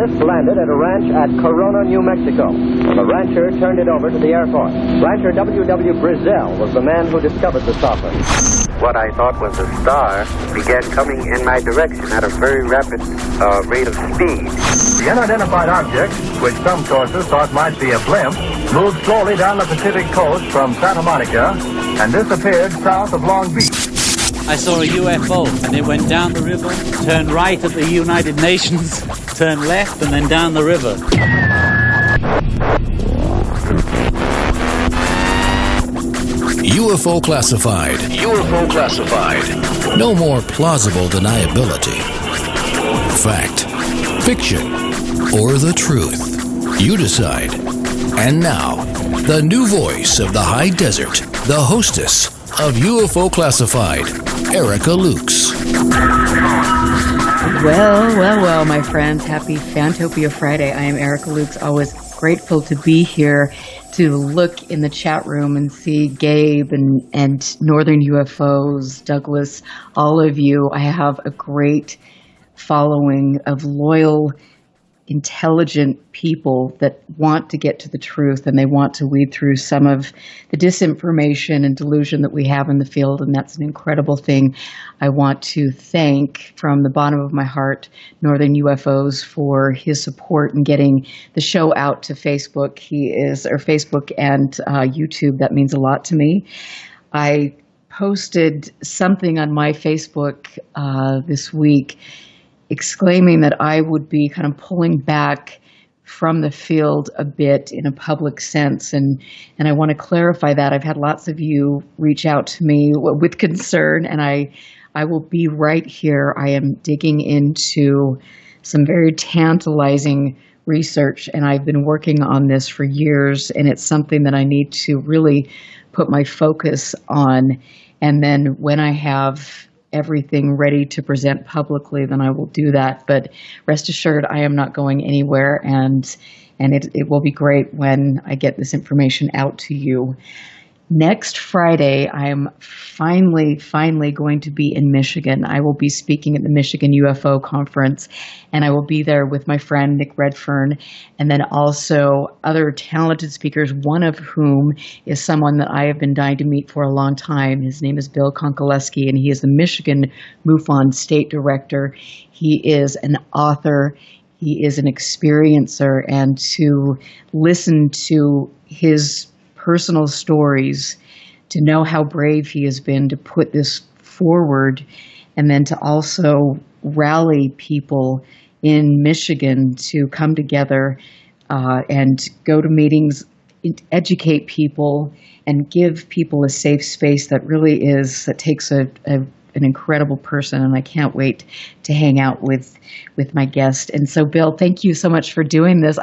This landed at a ranch at Corona, New Mexico. The rancher turned it over to the Air Force. Rancher W.W. Brazil was the man who discovered the saucer. What I thought was a star began coming in my direction at a very rapid rate of speed. The unidentified object, which some sources thought might be a blimp, moved slowly down the Pacific coast from Santa Monica and disappeared south of Long Beach. I saw a UFO, and it went down the river, turned right at the United Nations, turned left, and then down the river. UFO classified. UFO classified. No more plausible deniability. Fact, fiction, or the truth. You decide. And now, the new voice of the high desert, the hostess of UFO Classified, Erica Lukes. Well, my friends. Happy Fantopia Friday. I am Erica Lukes. Always grateful to be here to look in the chat room and see Gabe and Northern UFOs, Douglas, all of you. I have a great following of loyal, intelligent people that want to get to the truth, and they want to weed through some of the disinformation and delusion that we have in the field, and that's an incredible thing. I want to thank from the bottom of my heart Northern UFOs for his support in getting the show out to Facebook. Facebook and YouTube. That means a lot to me. I posted something on my Facebook this week exclaiming that I would be kind of pulling back from the field a bit in a public sense. And I want to clarify that. I've had lots of you reach out to me with concern, and I will be right here. I am digging into some very tantalizing research, and I've been working on this for years, and it's something that I need to really put my focus on. And then when I have everything ready to present publicly, then I will do that. But rest assured, I am not going anywhere, and it will be great when I get this information out to you. Next Friday, I am finally going to be in Michigan. I will be speaking at the Michigan UFO conference, and I will be there with my friend Nick Redfern, and then also other talented speakers, one of whom is someone that I have been dying to meet for a long time. His name is Bill Konkolesky, and he is the Michigan MUFON State Director. He is an author. He is an experiencer, and to listen to his personal stories, to know how brave he has been to put this forward, and then to also rally people in Michigan to come together and go to meetings, educate people, and give people a safe space that takes an incredible person. And I can't wait to hang out with my guest. And so, Bill, thank you so much for doing this.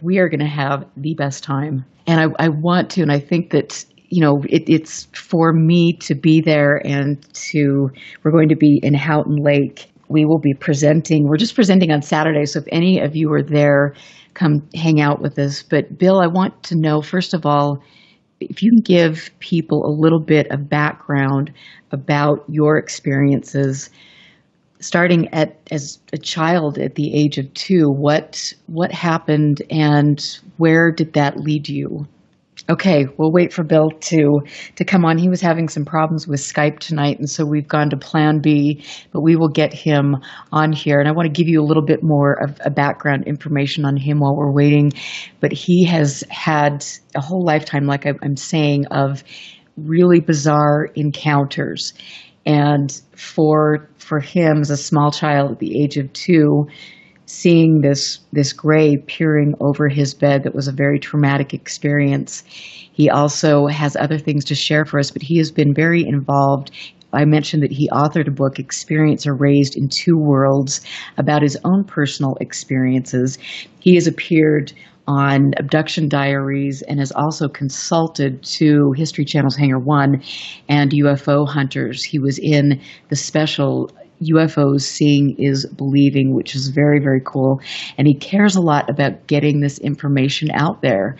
We are going to have the best time. And I want to, and I think that, it's for me to be there, and we're going to be in Houghton Lake. We will be presenting. We're just presenting on Saturday. So if any of you are there, come hang out with us. But Bill, I want to know, first of all, if you can give people a little bit of background about your experiences, starting as a child at the age of 2, what happened and where did that lead you? Okay, we'll wait for Bill to come on. He was having some problems with Skype tonight, and so we've gone to Plan B, but we will get him on here. And I want to give you a little bit more of a background information on him while we're waiting. But he has had a whole lifetime, like I'm saying, of really bizarre encounters. And for him, as a small child at the age of 2, seeing this gray peering over his bed, that was a very traumatic experience. He also has other things to share for us, but he has been very involved. I mentioned that he authored a book, Experiencer Raised in Two Worlds, about his own personal experiences. He has appeared on Abduction Diaries and has also consulted to History Channel's Hangar One and UFO Hunters. He was in the special UFOs Seeing is Believing, which is very, very cool. And he cares a lot about getting this information out there.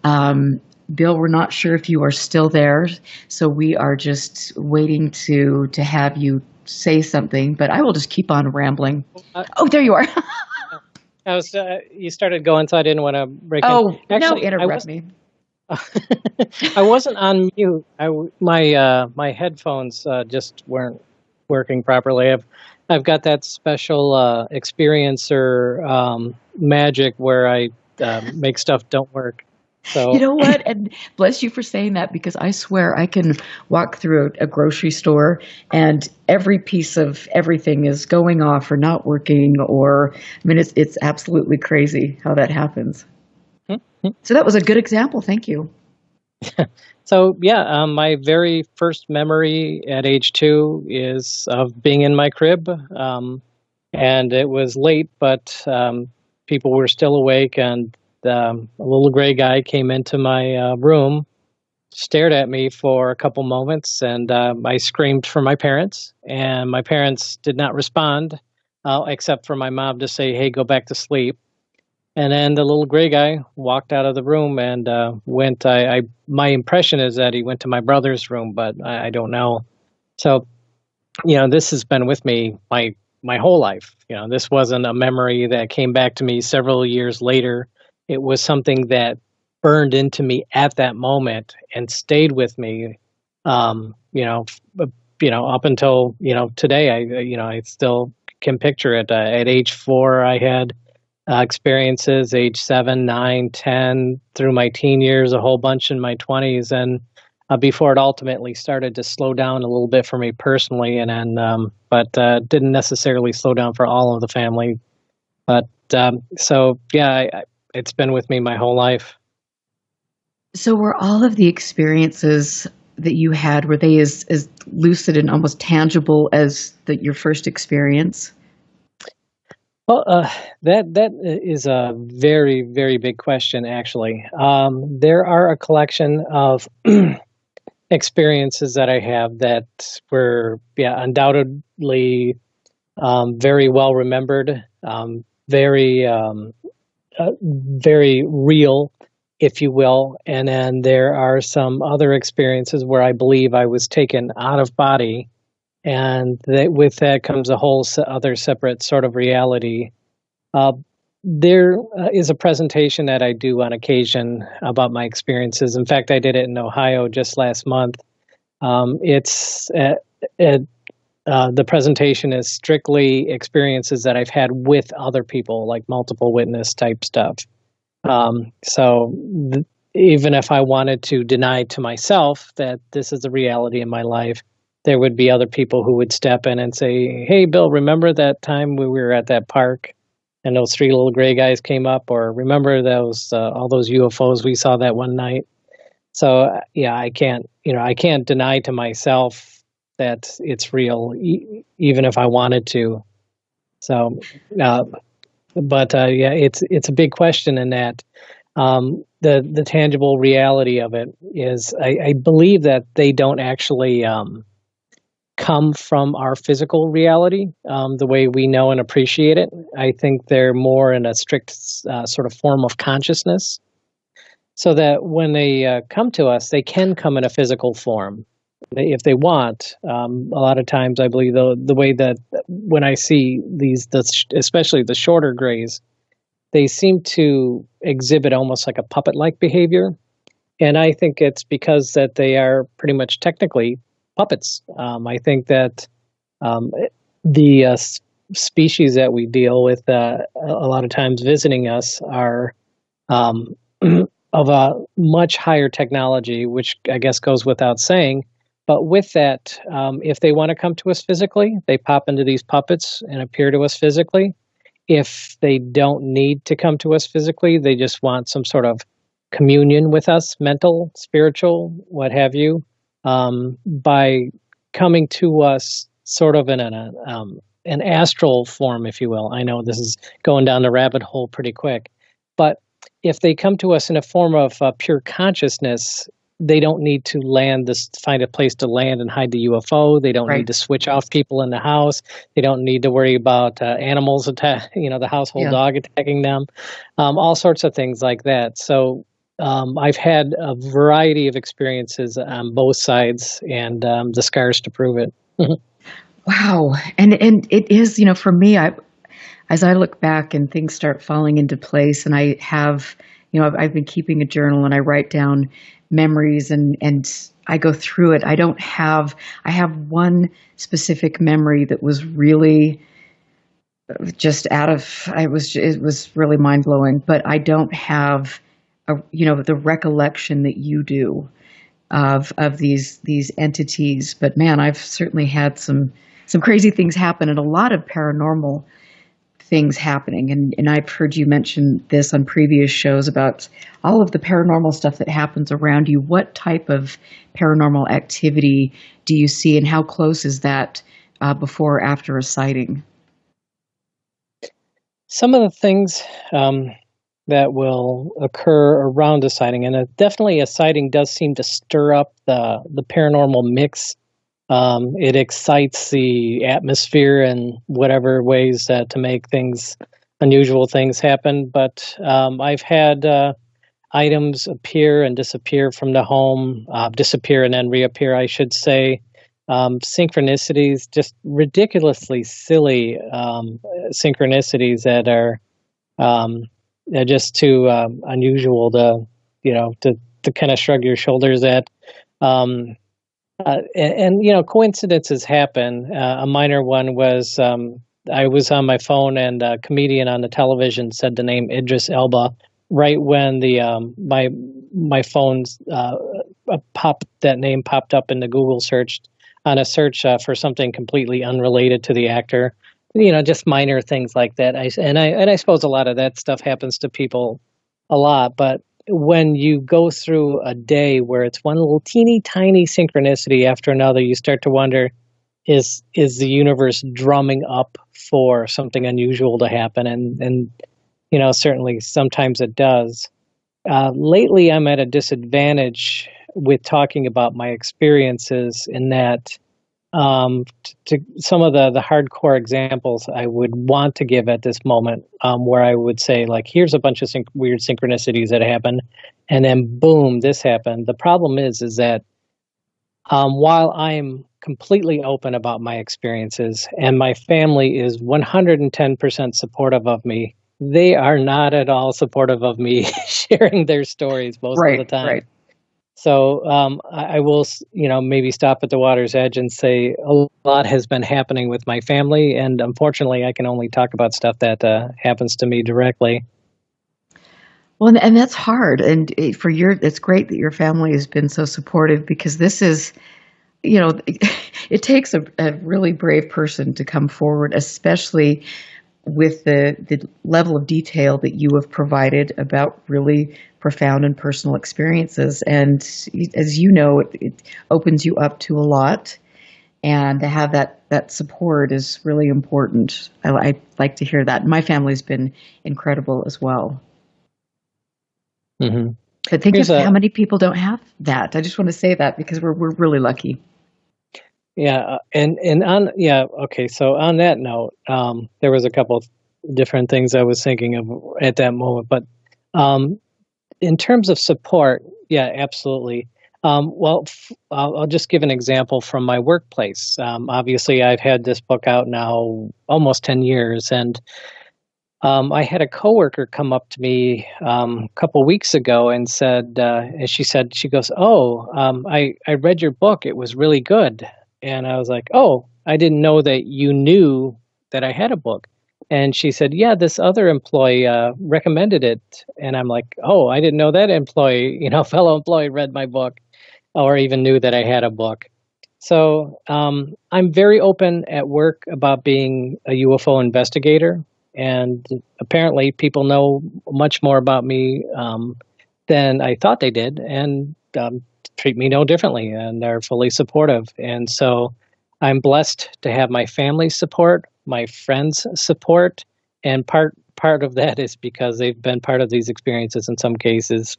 Bill, we're not sure if you are still there, so we are just waiting to have you say something, but I will just keep on rambling. Oh, there you are. I was. You started going, so I didn't want to break in. Oh, Actually, no, interrupt me. I wasn't on mute. My headphones just weren't working properly. I've got that special experiencer magic where I make stuff don't work. So You know what? And bless you for saying that, because I swear I can walk through a grocery store and every piece of everything is going off or not working, or I mean, it's absolutely crazy how that happens. So that was a good example. Thank you. So yeah, my very first memory at age 2 is of being in my crib, and it was late, but people were still awake, and a little gray guy came into my room, stared at me for a couple moments, and I screamed for my parents, and my parents did not respond, except for my mom to say, "Hey, go back to sleep." And then the little gray guy walked out of the room and went. My impression is that he went to my brother's room, but I don't know. So, this has been with me my whole life. This wasn't a memory that came back to me several years later. It was something that burned into me at that moment and stayed with me. Up until today. I still can picture it. At age 4, I had experiences, age 7, 9, 10, through my teen years, a whole bunch in my 20s, and before it ultimately started to slow down a little bit for me personally, and then but didn't necessarily slow down for all of the family. But so yeah, it's been with me my whole life. So were all of the experiences that you had, were they as lucid and almost tangible as your first experience? Well, that is a very, very big question, actually. There are a collection of experiences that I have that were, undoubtedly very well remembered, very, very real, if you will. And then there are some other experiences where I believe I was taken out of body, and with that comes a whole other separate sort of reality. There is a presentation that I do on occasion about my experiences. In fact, I did it in Ohio just last month. The presentation is strictly experiences that I've had with other people, like multiple witness type stuff. Even if I wanted to deny to myself that this is a reality in my life, there would be other people who would step in and say, "Hey, Bill, remember that time we were at that park and those 3 little gray guys came up?" Or remember those all those UFOs we saw that one night? So yeah, I can't deny to myself that it's real, even if I wanted to. So, it's a big question in that the tangible reality of it is I believe that they don't actually come from our physical reality the way we know and appreciate it. I think they're more in a strict sort of form of consciousness, so that when they come to us, they can come in a physical form if they want. A lot of times I believe the way that when I see especially the shorter grays, they seem to exhibit almost like a puppet-like behavior. And I think it's because that they are pretty much technically puppets. I think that the species that we deal with a lot of times visiting us are of a much higher technology, which I guess goes without saying. But with that, if they want to come to us physically, they pop into these puppets and appear to us physically. If they don't need to come to us physically, they just want some sort of communion with us, mental, spiritual, what have you, by coming to us sort of in an astral form, if you will. I know this is going down the rabbit hole pretty quick, but if they come to us in a form of pure consciousness, they don't need to find a place to land and hide the UFO. They don't need to switch off people in the house. They don't need to worry about animals the household dog attacking them, all sorts of things like that. So I've had a variety of experiences on both sides, and the scars to prove it. Wow. And it is, for me, as I look back and things start falling into place, and I have, I've been keeping a journal and I write down memories and I go through it. I have one specific memory that was really just it was really mind blowing, but I don't have the recollection that you do of these entities. But man, I've certainly had some crazy things happen and a lot of paranormal things happening. And I've heard you mention this on previous shows about all of the paranormal stuff that happens around you. What type of paranormal activity do you see, and how close is that before or after a sighting? Some of the things that will occur around a sighting, and definitely a sighting does seem to stir up the paranormal mix. It excites the atmosphere in whatever ways to make unusual things happen. But I've had items appear and disappear from the home, disappear and then reappear, I should say. Synchronicities, just ridiculously silly synchronicities that are just too unusual to kind of shrug your shoulders at. And coincidences happen. A minor one was I was on my phone and a comedian on the television said the name Idris Elba right when my phone's that name popped up in the Google search on a search for something completely unrelated to the actor. Just minor things like that. I suppose a lot of that stuff happens to people a lot, but when you go through a day where it's one little teeny tiny synchronicity after another, you start to wonder, is the universe drumming up for something unusual to happen? And certainly sometimes it does. Lately, I'm at a disadvantage with talking about my experiences in that to some of the hardcore examples I would want to give at this moment, where I would say, like, here's a bunch of weird synchronicities that happen, and then boom, this happened. The problem is that while I'm completely open about my experiences and my family is 110% supportive of me, they are not at all supportive of me sharing their stories most of the time. Right. So I will, maybe stop at the water's edge and say a lot has been happening with my family, and unfortunately, I can only talk about stuff that happens to me directly. Well, and that's hard. And it's great that your family has been so supportive, because this is, it takes a really brave person to come forward, especially with the level of detail that you have provided about really profound and personal experiences. And as you know, it opens you up to a lot, and to have that support is really important. I like to hear that. My family's been incredible as well. Mm-hmm. But think of how many people don't have that. I just want to say that because we're really lucky. Yeah, okay. So on that note, there was a couple of different things I was thinking of at that moment, but in terms of support, yeah, absolutely. I'll just give an example from my workplace. Obviously, I've had this book out now almost 10 years, and I had a coworker come up to me a couple weeks ago and said, she goes, I read your book. It was really good. And I was like, oh, I didn't know that you knew that I had a book. And she said, yeah, this other employee recommended it. And I'm like, oh, I didn't know that fellow employee read my book or even knew that I had a book. So I'm very open at work about being a UFO investigator. And apparently people know much more about me than I thought they did, and treat me no differently, and they're fully supportive. And so I'm blessed to have my family's support, my friends' support, and part of that is because they've been part of these experiences in some cases.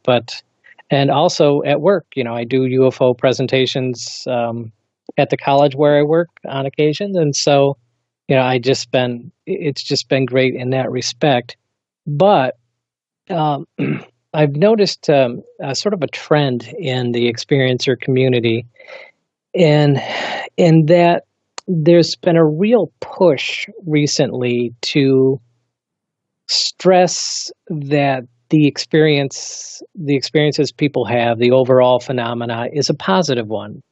And also at work, I do UFO presentations at the college where I work on occasion, and so it's just been great in that respect. But I've noticed sort of a trend in the experiencer community, in that there's been a real push recently to stress that the experiences people have, the overall phenomena, is a positive one.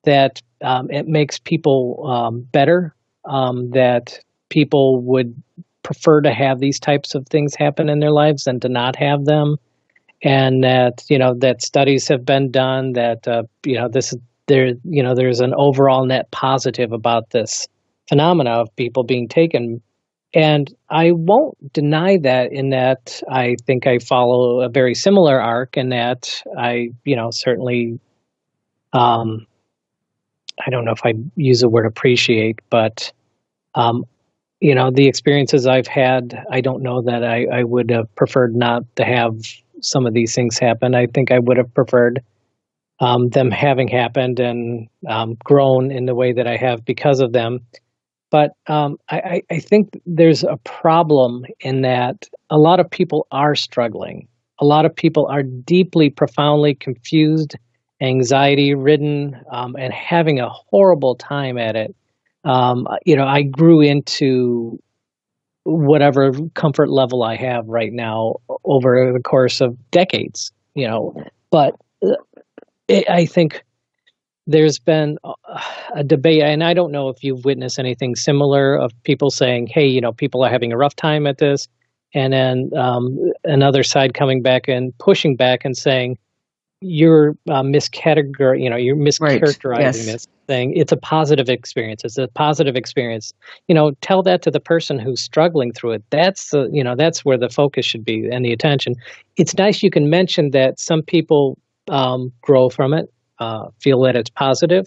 That it makes people better. That people would prefer to have these types of things happen in their lives than to not have them, and that that studies have been done that there's an overall net positive about this phenomena of people being taken. And I won't deny that, in that I think I follow a very similar arc, and that I certainly I don't know if I use the word appreciate, but the experiences I've had, I don't know that I would have preferred not to have some of these things happen. I think I would have preferred them having happened and grown in the way that I have because of them. But I think there's a problem in that a lot of people are struggling. A lot of people are deeply, profoundly confused, anxiety-ridden, and having a horrible time at it. I grew into whatever comfort level I have right now over the course of decades, but I think there's been a debate, and I don't know if you've witnessed anything similar, of people saying, hey, people are having a rough time at this, and then another side coming back and pushing back and saying, you're you're mischaracterizing Right. Yes. this thing. It's a positive experience. It's a positive experience. Tell that to the person who's struggling through it. That's that's where the focus should be and the attention. It's nice you can mention that some people grow from it, feel that it's positive,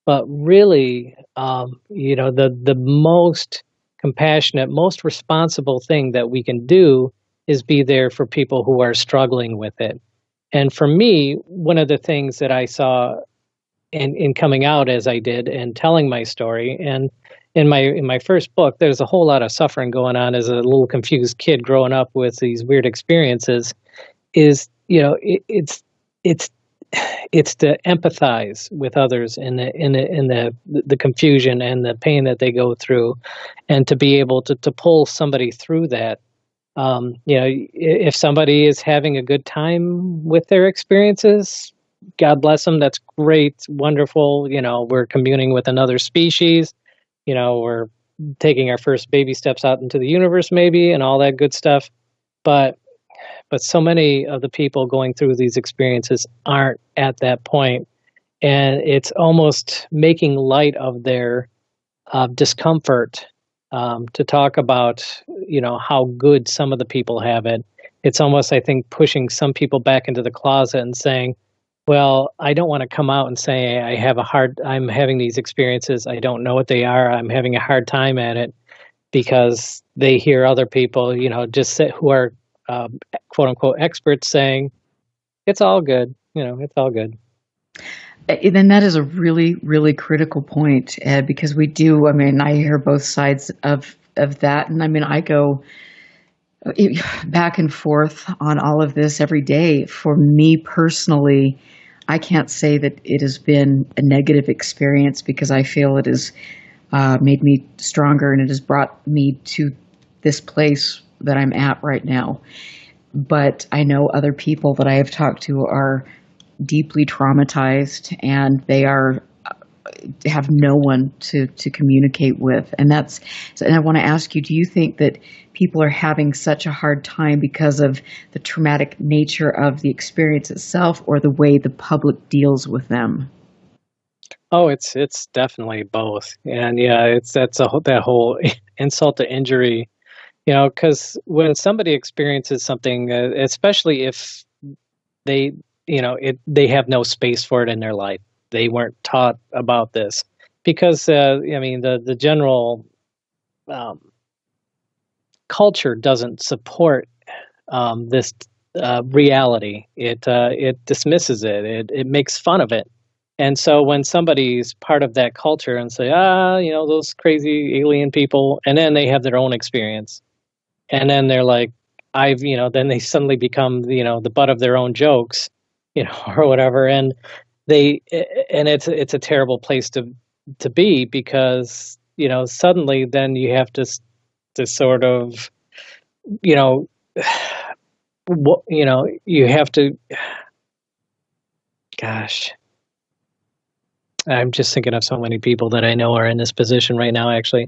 but really, the most compassionate, most responsible thing that we can do is be there for people who are struggling with it. And for me, one of the things that I saw in coming out as I did and telling my story, and in my first book, there's a whole lot of suffering going on as a little confused kid growing up with these weird experiences. Is it's to empathize with others in the confusion and the pain that they go through, and to be able to pull somebody through that. If somebody is having a good time with their experiences, God bless them. That's great, wonderful. We're communing with another species. We're taking our first baby steps out into the universe, maybe, and all that good stuff. But so many of the people going through these experiences aren't at that point, and it's almost making light of their discomfort. To talk about, how good some of the people have it. It's almost, I think, pushing some people back into the closet and saying, well, I don't want to come out and say I'm having these experiences. I don't know what they are. I'm having a hard time at it, because they hear other people, who are quote unquote experts saying, it's all good. It's all good. And that is a really, really critical point, Ed, because I hear both sides of that. And I go back and forth on all of this every day. For me personally, I can't say that it has been a negative experience, because I feel it has made me stronger, and it has brought me to this place that I'm at right now. But I know other people that I have talked to are deeply traumatized, and they have no one to communicate with. And I want to ask you, do you think that people are having such a hard time because of the traumatic nature of the experience itself, or the way the public deals with them? Oh, it's definitely both. And yeah, that whole insult to injury, because when somebody experiences something, especially if they have no space for it in their life. They weren't taught about this, because the general culture doesn't support this reality. It dismisses it. It makes fun of it. And so when somebody's part of that culture and say, those crazy alien people, and then they have their own experience, and then they're like, then they suddenly become the butt of their own jokes. Or whatever, and it's a terrible place to be, because suddenly then you have to sort of you have to. Gosh, I'm just thinking of so many people that I know are in this position right now. Actually,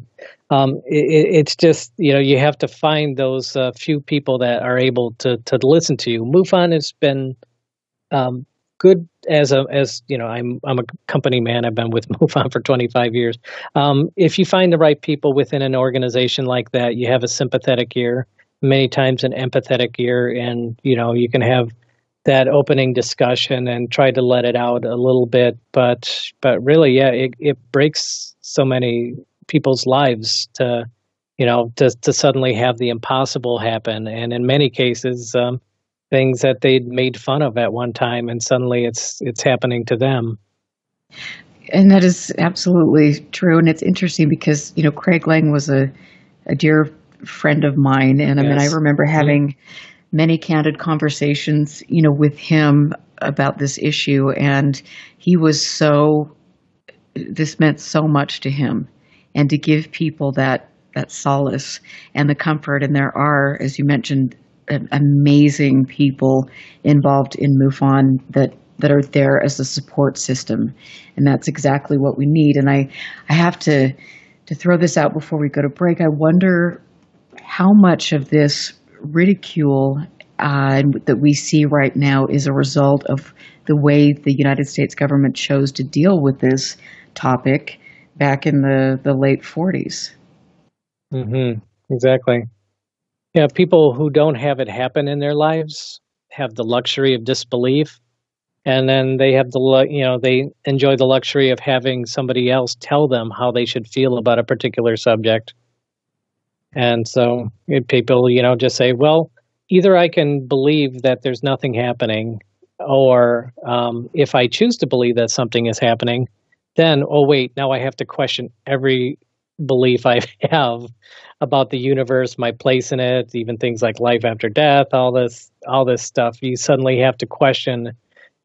it's just you have to find those few people that are able to listen to you. MUFON has been good as I'm a company man. I've been with MUFON for 25 years. If you find the right people within an organization like that, you have a sympathetic ear, many times an empathetic ear, and you can have that opening discussion and try to let it out a little bit. But really, yeah, it breaks so many people's lives to suddenly have the impossible happen, and in many cases. Things that they'd made fun of at one time, and suddenly it's happening to them. And that is absolutely true. And it's interesting because, Craig Lang was a dear friend of mine. And I remember having many candid conversations, with him about this issue. And he was this meant so much to him. And to give people that solace and the comfort. And there are, as you mentioned, amazing people involved in MUFON that are there as a support system, and that's exactly what we need. And I have to throw this out before we go to break. I wonder how much of this ridicule that we see right now is a result of the way the United States government chose to deal with this topic back in the late 40s. Mm-hmm. Exactly. Yeah, people who don't have it happen in their lives have the luxury of disbelief, and then they have they enjoy the luxury of having somebody else tell them how they should feel about a particular subject. And so people, just say, well, either I can believe that there's nothing happening, or if I choose to believe that something is happening, then, oh wait, now I have to question every belief I have about the universe, my place in it, even things like life after death, all this stuff. You suddenly have to question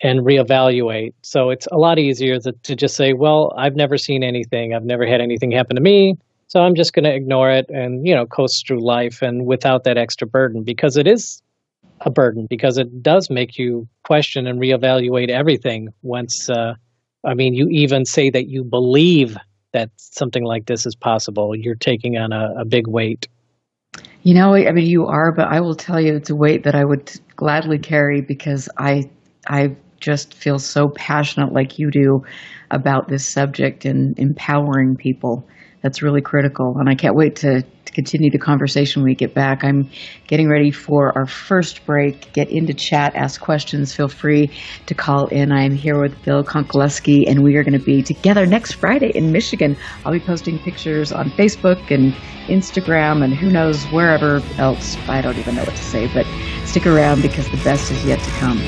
and reevaluate. So it's a lot easier to just say, well, I've never seen anything. I've never had anything happen to me. So I'm just going to ignore it and, coast through life and without that extra burden, because it is a burden, because it does make you question and reevaluate everything once, you even say that you believe that something like this is possible. You're taking on a big weight. You are, but I will tell you it's a weight that I would gladly carry, because I just feel so passionate like you do about this subject and empowering people. That's really critical. And I can't wait to continue the conversation when we get back. I'm getting ready for our first break. Get into chat, ask questions. Feel free to call in. I'm here with Bill Konkolesky, and we are going to be together next Friday in Michigan. I'll be posting pictures on Facebook and Instagram and who knows wherever else. I don't even know what to say, but stick around because the best is yet to come.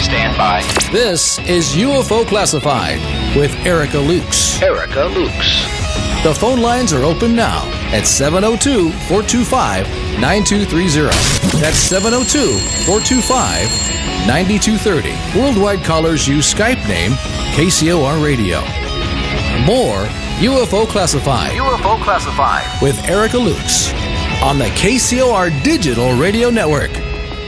Stand by. This is UFO Classified with Erica Lukes. The phone lines are open now at 702-425-9230. That's 702-425-9230. Worldwide callers use Skype name KCOR Radio. More UFO Classified with Erica Lukes on the KCOR Digital Radio Network.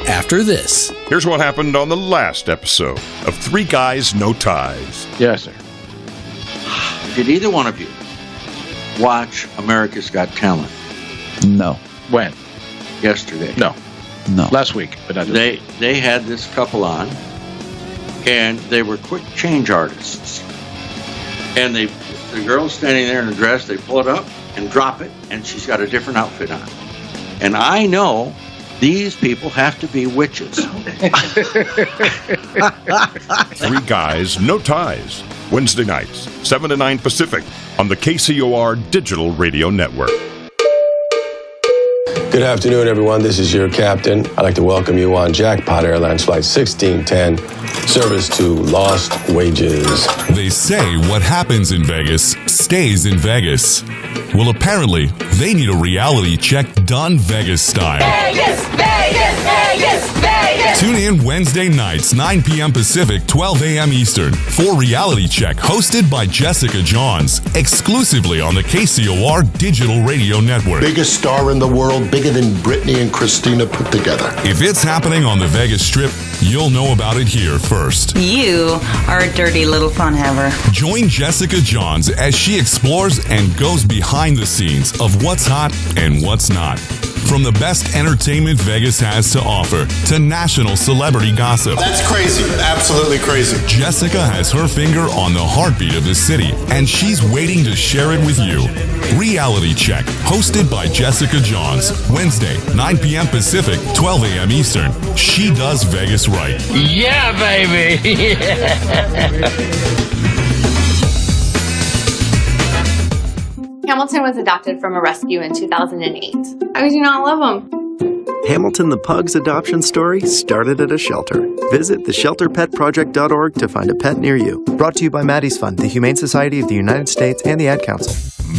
After this. Here's what happened on the last episode of Three Guys, No Ties. Yes, sir. Did either one of you watch America's Got Talent? No. When? Yesterday. No. Last week, but not this week. They had this couple on, and they were quick change artists. And the girl's standing there in a dress, they pull it up and drop it, and she's got a different outfit on. And I know these people have to be witches. Three Guys, No Ties. Wednesday nights, 7 to 9 Pacific on the KCOR Digital Radio Network. Good afternoon, everyone. This is your captain. I'd like to welcome you on Jackpot Airlines Flight 1610, service to Lost Wages. They say what happens in Vegas stays in Vegas. Well, apparently, they need a reality check done Vegas style. Vegas, Vegas, Vegas, Vegas. Tune in Wednesday nights, 9 p.m. Pacific, 12 a.m. Eastern, for Reality Check, hosted by Jessica Johns, exclusively on the KCOR Digital Radio Network. Biggest star in the world, bigger than Britney and Christina put together. If it's happening on the Vegas Strip, you'll know about it here first. You are a dirty little fun haver. Join Jessica Johns as she explores and goes behind the scenes of what's hot and what's not. From the best entertainment Vegas has to offer to national celebrity gossip. That's crazy. Absolutely crazy. Jessica has her finger on the heartbeat of the city, and she's waiting to share it with you. Reality Check, hosted by Jessica Johns. Wednesday, 9 p.m. Pacific, 12 a.m. Eastern. She does Vegas right. Yeah, baby. Hamilton was adopted from a rescue in 2008. How could you not love him? Hamilton the Pug's adoption story started at a shelter. Visit theshelterpetproject.org to find a pet near you. Brought to you by Maddie's Fund, the Humane Society of the United States, and the Ad Council.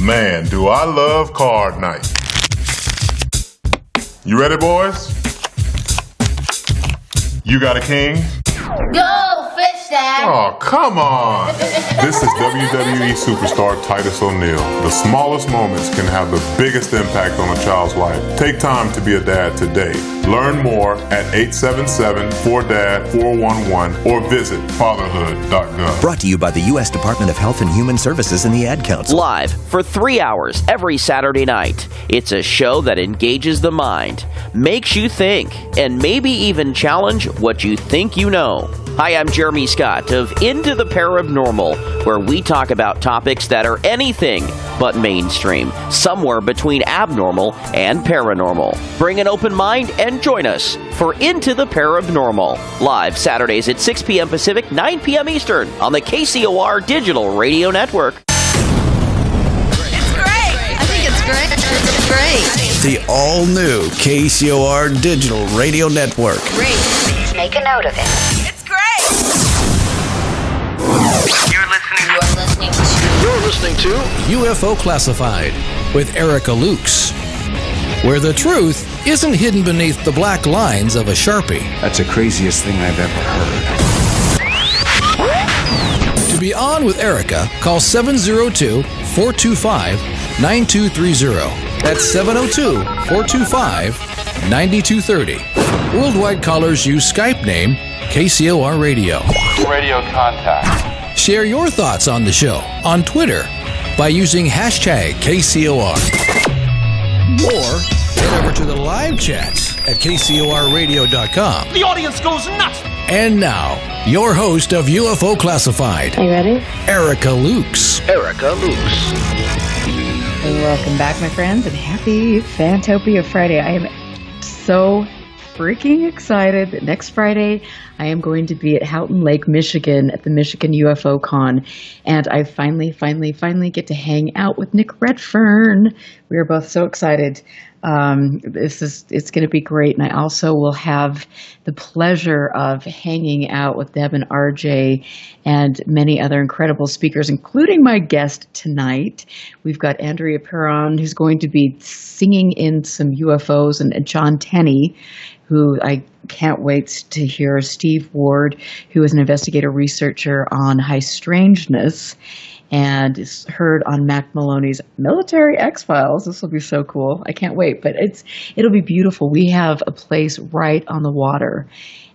Man, do I love card night. You ready, boys? You got a king? Go, fish dad! Oh, come on! This is WWE superstar Titus O'Neil. The smallest moments can have the biggest impact on a child's life. Take time to be a dad today. Learn more at 877-4DAD-411 or visit fatherhood.gov. Brought to you by the U.S. Department of Health and Human Services and the Ad Council. Live for 3 hours every Saturday night. It's a show that engages the mind, makes you think, and maybe even challenge what you think you know. Hi, I'm Jeremy Scott of Into the Paranormal, where we talk about topics that are anything but mainstream, somewhere between abnormal and paranormal. Bring an open mind and join us for Into the Paranormal, live Saturdays at 6 p.m. Pacific, 9 p.m. Eastern on the KCOR Digital Radio Network. It's great! I think it's great. It's great. The all-new KCOR Digital Radio Network. Great. Make a note of it. It's great! You're listening to UFO Classified with Erica Lukes, where the truth isn't hidden beneath the black lines of a Sharpie. That's the craziest thing I've ever heard. To be on with Erica, call 702-425-9230. That's 702-425-9230. Worldwide callers use Skype name KCOR Radio. Radio contact. Share your thoughts on the show on Twitter by using hashtag KCOR. Or head over to the live chats at KCORradio.com. The audience goes nuts. And now, your host of UFO Classified. Are you ready? Erica Lukes. Erica Lukes. Welcome back, my friends, and happy Fantopia Friday. I am so freaking excited that next Friday I am going to be at Houghton Lake, Michigan at the Michigan UFO Con, and I finally get to hang out with Nick Redfern. We are both so excited. It's going to be great, and I also will have the pleasure of hanging out with Deb and RJ and many other incredible speakers, including my guest tonight. We've got Andrea Perron, who's going to be singing in some UFOs, and John Tenney, who I can't wait to hear, Steve Ward, who is an investigator researcher on high strangeness and is heard on Mac Maloney's Military X-Files. This will be so cool. I can't wait, but it'll be beautiful. We have a place right on the water,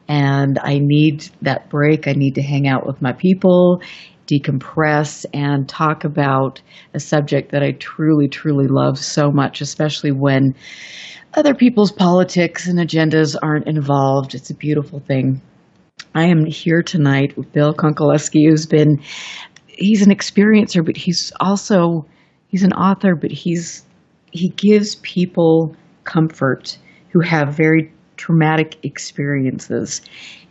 and I need that break. I need to hang out with my people, decompress, and talk about a subject that I truly, truly love so much, especially when other people's politics and agendas aren't involved. It's a beautiful thing. I am here tonight with Bill Konkolesky, he's an experiencer, but he's an author, but he gives people comfort who have very traumatic experiences.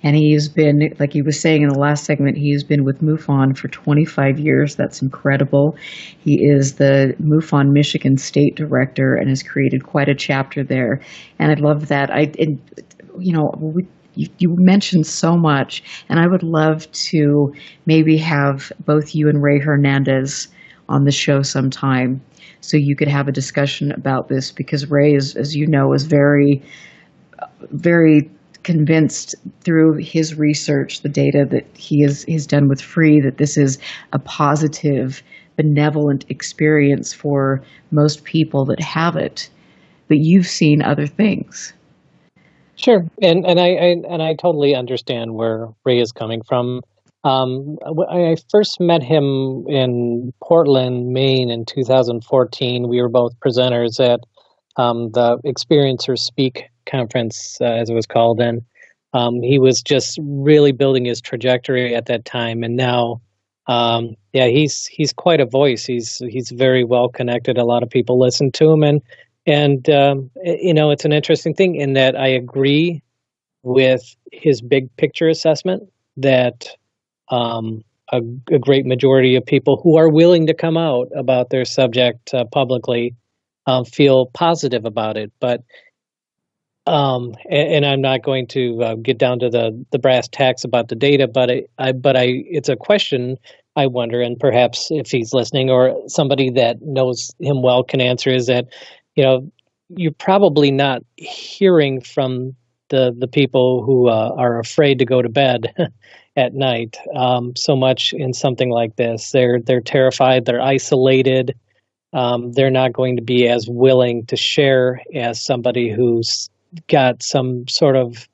And he has been, like he was saying in the last segment, he has been with MUFON for 25 years. That's incredible. He is the MUFON Michigan State Director and has created quite a chapter there. And I love that. You mentioned so much, and I would love to maybe have both you and Ray Hernandez on the show sometime so you could have a discussion about this, because Ray, as you know, is very, very convinced through his research, the data that he's done with Free, that this is a positive, benevolent experience for most people that have it. But you've seen other things. Sure, and I totally understand where Ray is coming from. I first met him in Portland, Maine in 2014. We were both presenters at the Experiencers Speak conference, as it was called, and he was just really building his trajectory at that time. And now, he's quite a voice. He's very well connected. A lot of people listen to him, and it's an interesting thing in that I agree with his big picture assessment that a great majority of people who are willing to come out about their subject publicly feel positive about it. But and I'm not going to get down to the brass tacks about the data, but it's a question I wonder, and perhaps if he's listening or somebody that knows him well can answer, is that, you're probably not hearing from the people who are afraid to go to bed at night so much in something like this. They're terrified, they're isolated, they're not going to be as willing to share as somebody who's got some sort of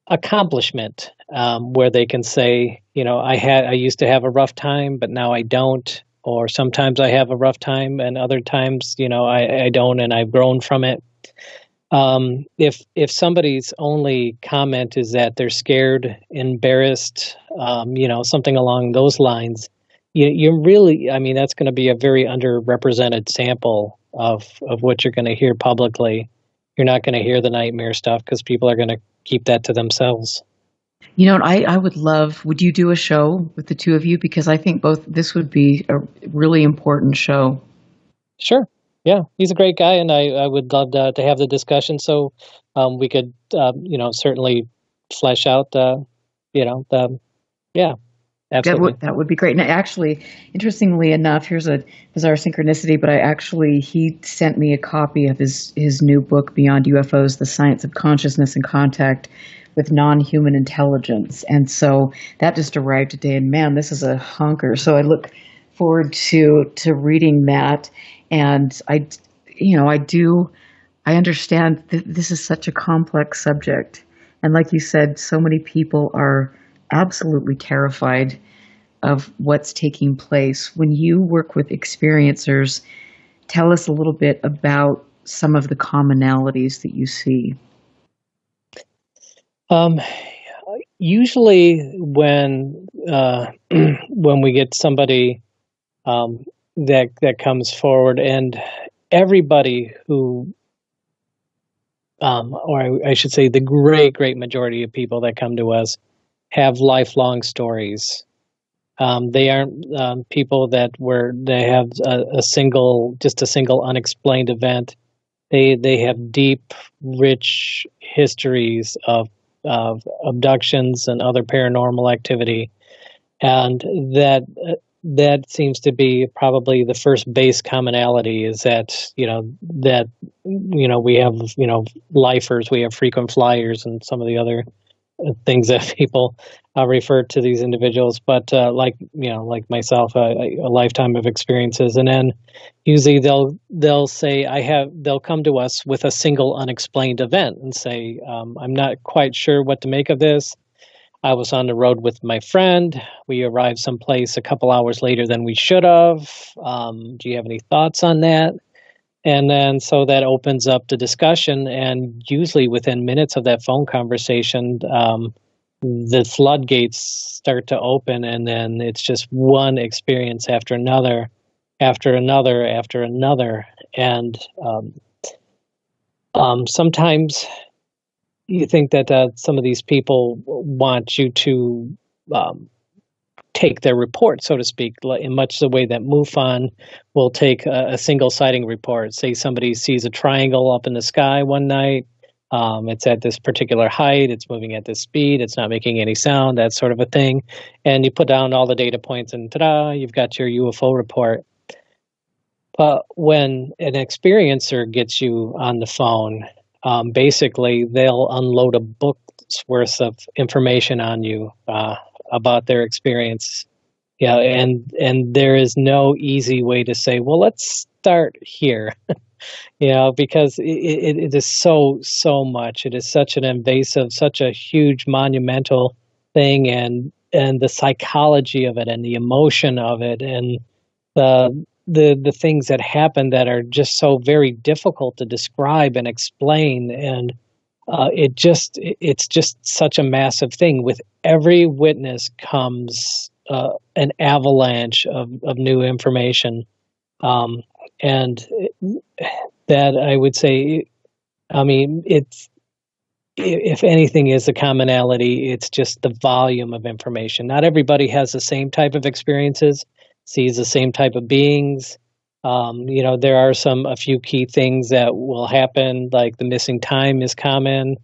accomplishment where they can say, I used to have a rough time, but now I don't. Or sometimes I have a rough time, and other times, I don't, and I've grown from it. If somebody's only comment is that they're scared, embarrassed, something along those lines, you really, that's going to be a very underrepresented sample of what you're going to hear publicly. You're not going to hear the nightmare stuff because people are going to keep that to themselves. I would you do a show with the two of you? Because I think this would be a really important show. Sure. Yeah, he's a great guy, and I would love to have the discussion so we could, certainly flesh out, absolutely. That would be great. And actually, interestingly enough, here's a bizarre synchronicity, but he sent me a copy of his new book, Beyond UFOs, The Science of Consciousness and Contact with Non-Human Intelligence. And so that just arrived today, and man, this is a honker. So I look forward to reading that. And I understand this is such a complex subject. And like you said, so many people are absolutely terrified of what's taking place. When you work with experiencers, tell us a little bit about some of the commonalities that you see. Usually when we get somebody that comes forward, and everybody who, or I should say the great majority of people that come to us have lifelong stories. They aren't people they have a single unexplained event. They have deep, rich histories of abductions and other paranormal activity, and that seems to be probably the first base commonality, is that we have lifers, we have frequent flyers, and some of the other things that people refer to these individuals, but like myself, a lifetime of experiences. And then usually they'll say they'll come to us with a single unexplained event and say, I'm not quite sure what to make of this. I was on the road with my friend. We arrived someplace a couple hours later than we should have. Do you have any thoughts on that? And then so that opens up the discussion, and usually within minutes of that phone conversation, the floodgates start to open, and then it's just one experience after another, after another, after another. And sometimes you think that some of these people want you to take their report, so to speak, in much the way that MUFON will take a single sighting report. Say somebody sees a triangle up in the sky one night. It's at this particular height. It's moving at this speed. It's not making any sound, that sort of a thing. And you put down all the data points and ta-da, you've got your UFO report. But when an experiencer gets you on the phone, basically they'll unload a book worth of information on you about their experience. Yeah, and there is no easy way to say, well, let's start here. Because it is so much. It is such an invasive, such a huge, monumental thing, and the psychology of it, and the emotion of it, and the things that happen that are just so very difficult to describe and explain, and it's just such a massive thing. With every witness comes an avalanche of new information, and that I would say, I mean, it's, if anything is a commonality, it's just the volume of information. Not everybody has the same type of experiences, sees the same type of beings. There are a few key things that will happen, like the missing time is common.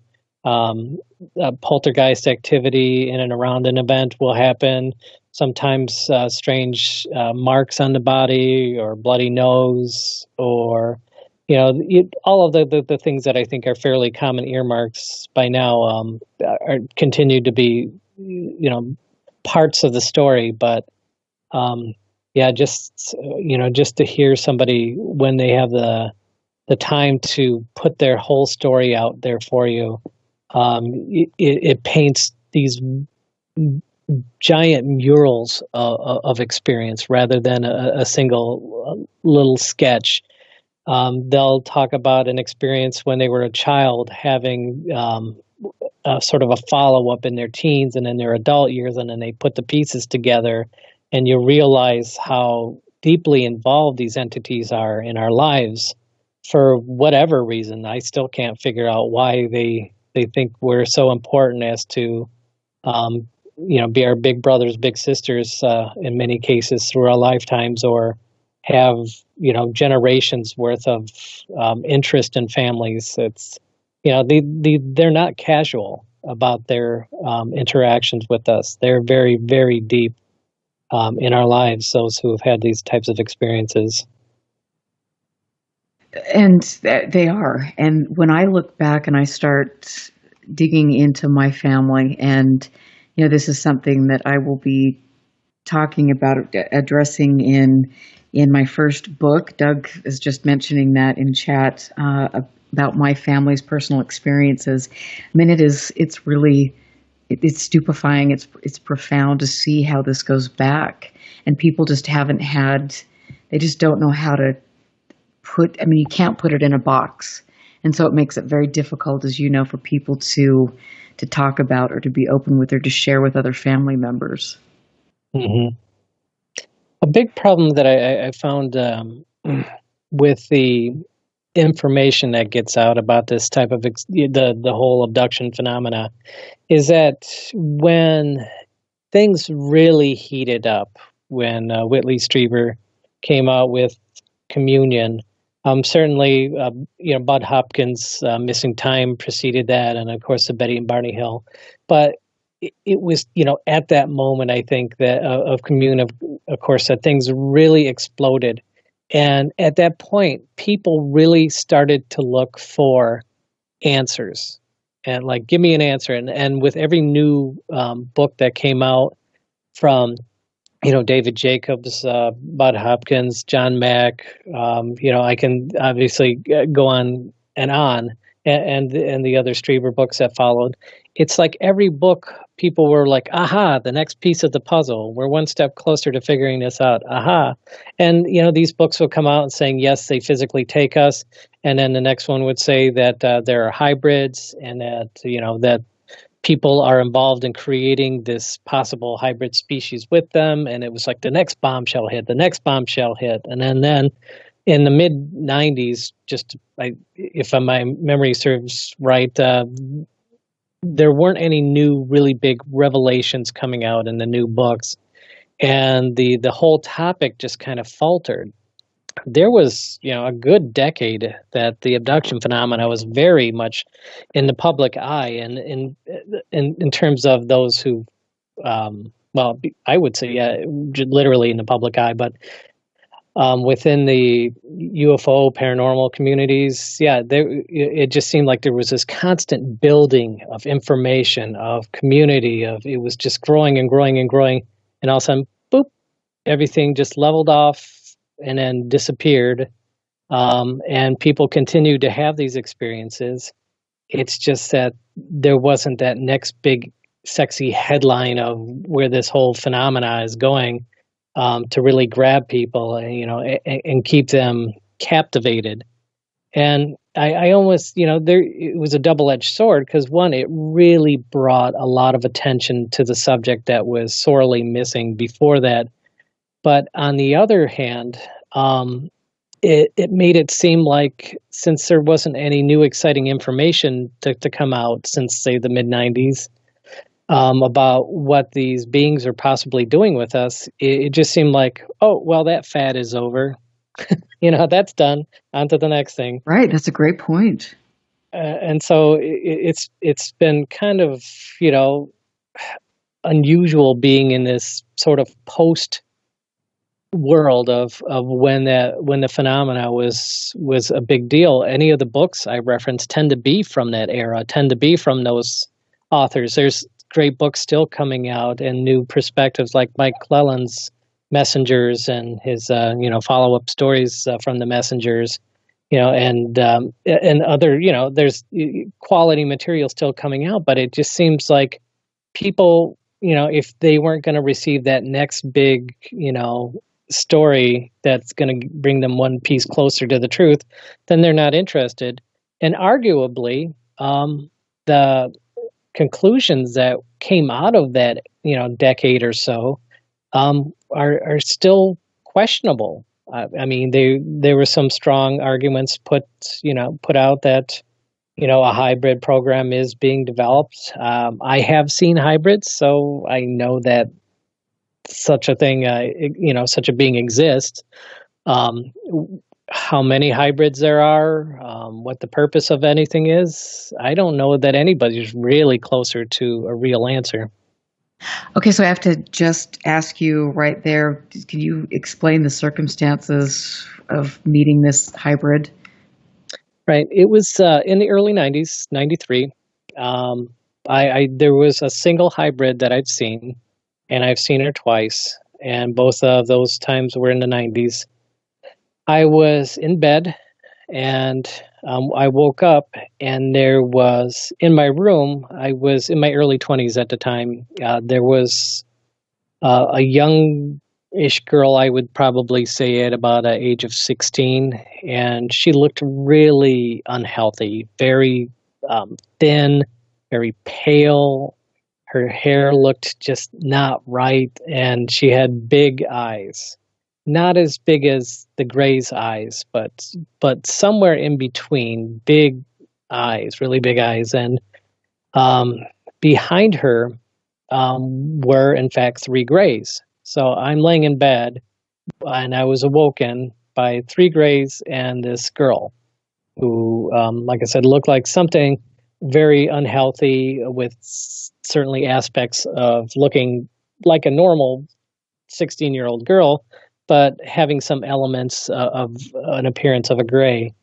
Poltergeist activity in and around an event will happen. Sometimes strange marks on the body, or bloody nose, or all of the things that I think are fairly common earmarks by now continue to be parts of the story. But just to hear somebody, when they have the time to put their whole story out there for you, it paints these giant murals of experience rather than a single little sketch. They'll talk about an experience when they were a child, having sort of a follow-up in their teens and in their adult years, and then they put the pieces together, and you realize how deeply involved these entities are in our lives for whatever reason. I still can't figure out why they think we're so important as to be our big brothers, big sisters in many cases through our lifetimes, or have generations worth of interest in families. It's they're not casual about their interactions with us. They're very, very deep in our lives, those who have had these types of experiences. And they are. And when I look back and I start digging into my family, and this is something that I will be talking about, addressing in my first book. Doug is just mentioning that in chat about my family's personal experiences. I mean, it's really stupefying. It's profound to see how this goes back, and people just they just don't know how to you can't put it in a box. And so it makes it very difficult, as you know, for people to talk about, or to be open with, or to share with other family members. Mm-hmm. A big problem that I found with the information that gets out about this type of the whole abduction phenomena is that when things really heated up, when Whitley Strieber came out with Communion, certainly Bud Hopkins' Missing Time preceded that, and of course the Betty and Barney Hill. But it was, at that moment, I think, that of Communion, of course, that things really exploded. And at that point, people really started to look for answers, and like, give me an answer. And with every new book that came out from, David Jacobs, Bud Hopkins, John Mack, I can obviously go on, and the other Strieber books that followed. It's like every book, people were like, aha, the next piece of the puzzle. We're one step closer to figuring this out. Aha. And, these books will come out and saying, yes, they physically take us. And then the next one would say that there are hybrids, and that, that people are involved in creating this possible hybrid species with them. And it was like the next bombshell hit. And then in the mid-90s, if my memory serves right, there weren't any new really big revelations coming out in the new books, and the whole topic just kind of faltered. There was a good decade that the abduction phenomena was very much in the public eye, and in terms of those who I would say literally in the public eye, but within the UFO paranormal communities, it just seemed like there was this constant building of information, of community, it was just growing and growing and growing, and all of a sudden, boop, everything just leveled off and then disappeared. And people continued to have these experiences. It's just that there wasn't that next big sexy headline of where this whole phenomena is going, to really grab people and keep them captivated. And I almost, it was a double-edged sword, because one, it really brought a lot of attention to the subject that was sorely missing before that. But on the other hand, it made it seem like, since there wasn't any new exciting information to come out since, say, the mid-90s, about what these beings are possibly doing with us, it just seemed like, oh, well, that fad is over. That's done. On to the next thing. Right. That's a great point. And so it's been kind of, unusual being in this sort of post world of when the phenomena was a big deal. Any of the books I reference tend to be from that era, tend to be from those authors. There's great books still coming out and new perspectives, like Mike Clelland's Messengers and his follow-up stories from the Messengers, and other, there's quality material still coming out. But it just seems like people, if they weren't going to receive that next big story that's going to bring them one piece closer to the truth, then they're not interested. And arguably, the conclusions that came out of that decade or so are still questionable. I mean, there were some strong arguments put out that a hybrid program is being developed. I have seen hybrids, so I know that such a thing, such a being exists. How many hybrids there are, what the purpose of anything is, I don't know that anybody's really closer to a real answer. Okay, so I have to just ask you right there, can you explain the circumstances of meeting this hybrid? Right. It was in the early 90s, 93. There was a single hybrid that I've seen, and I've seen her twice, and both of those times were in the 90s. I was in bed, and I woke up, and there was, in my room, I was in my early 20s at the time, there was a young-ish girl, I would probably say at about the age of 16, and she looked really unhealthy, very thin, very pale. Her hair looked just not right, and she had big eyes. Not as big as the Gray's eyes, but somewhere in between, big eyes, really big eyes. And behind her were, in fact, 3 Grays. So I'm laying in bed, and I was awoken by 3 Grays and this girl who, like I said, looked like something very unhealthy, with certainly aspects of looking like a normal 16-year-old girl, but having some elements of an appearance of a Gray.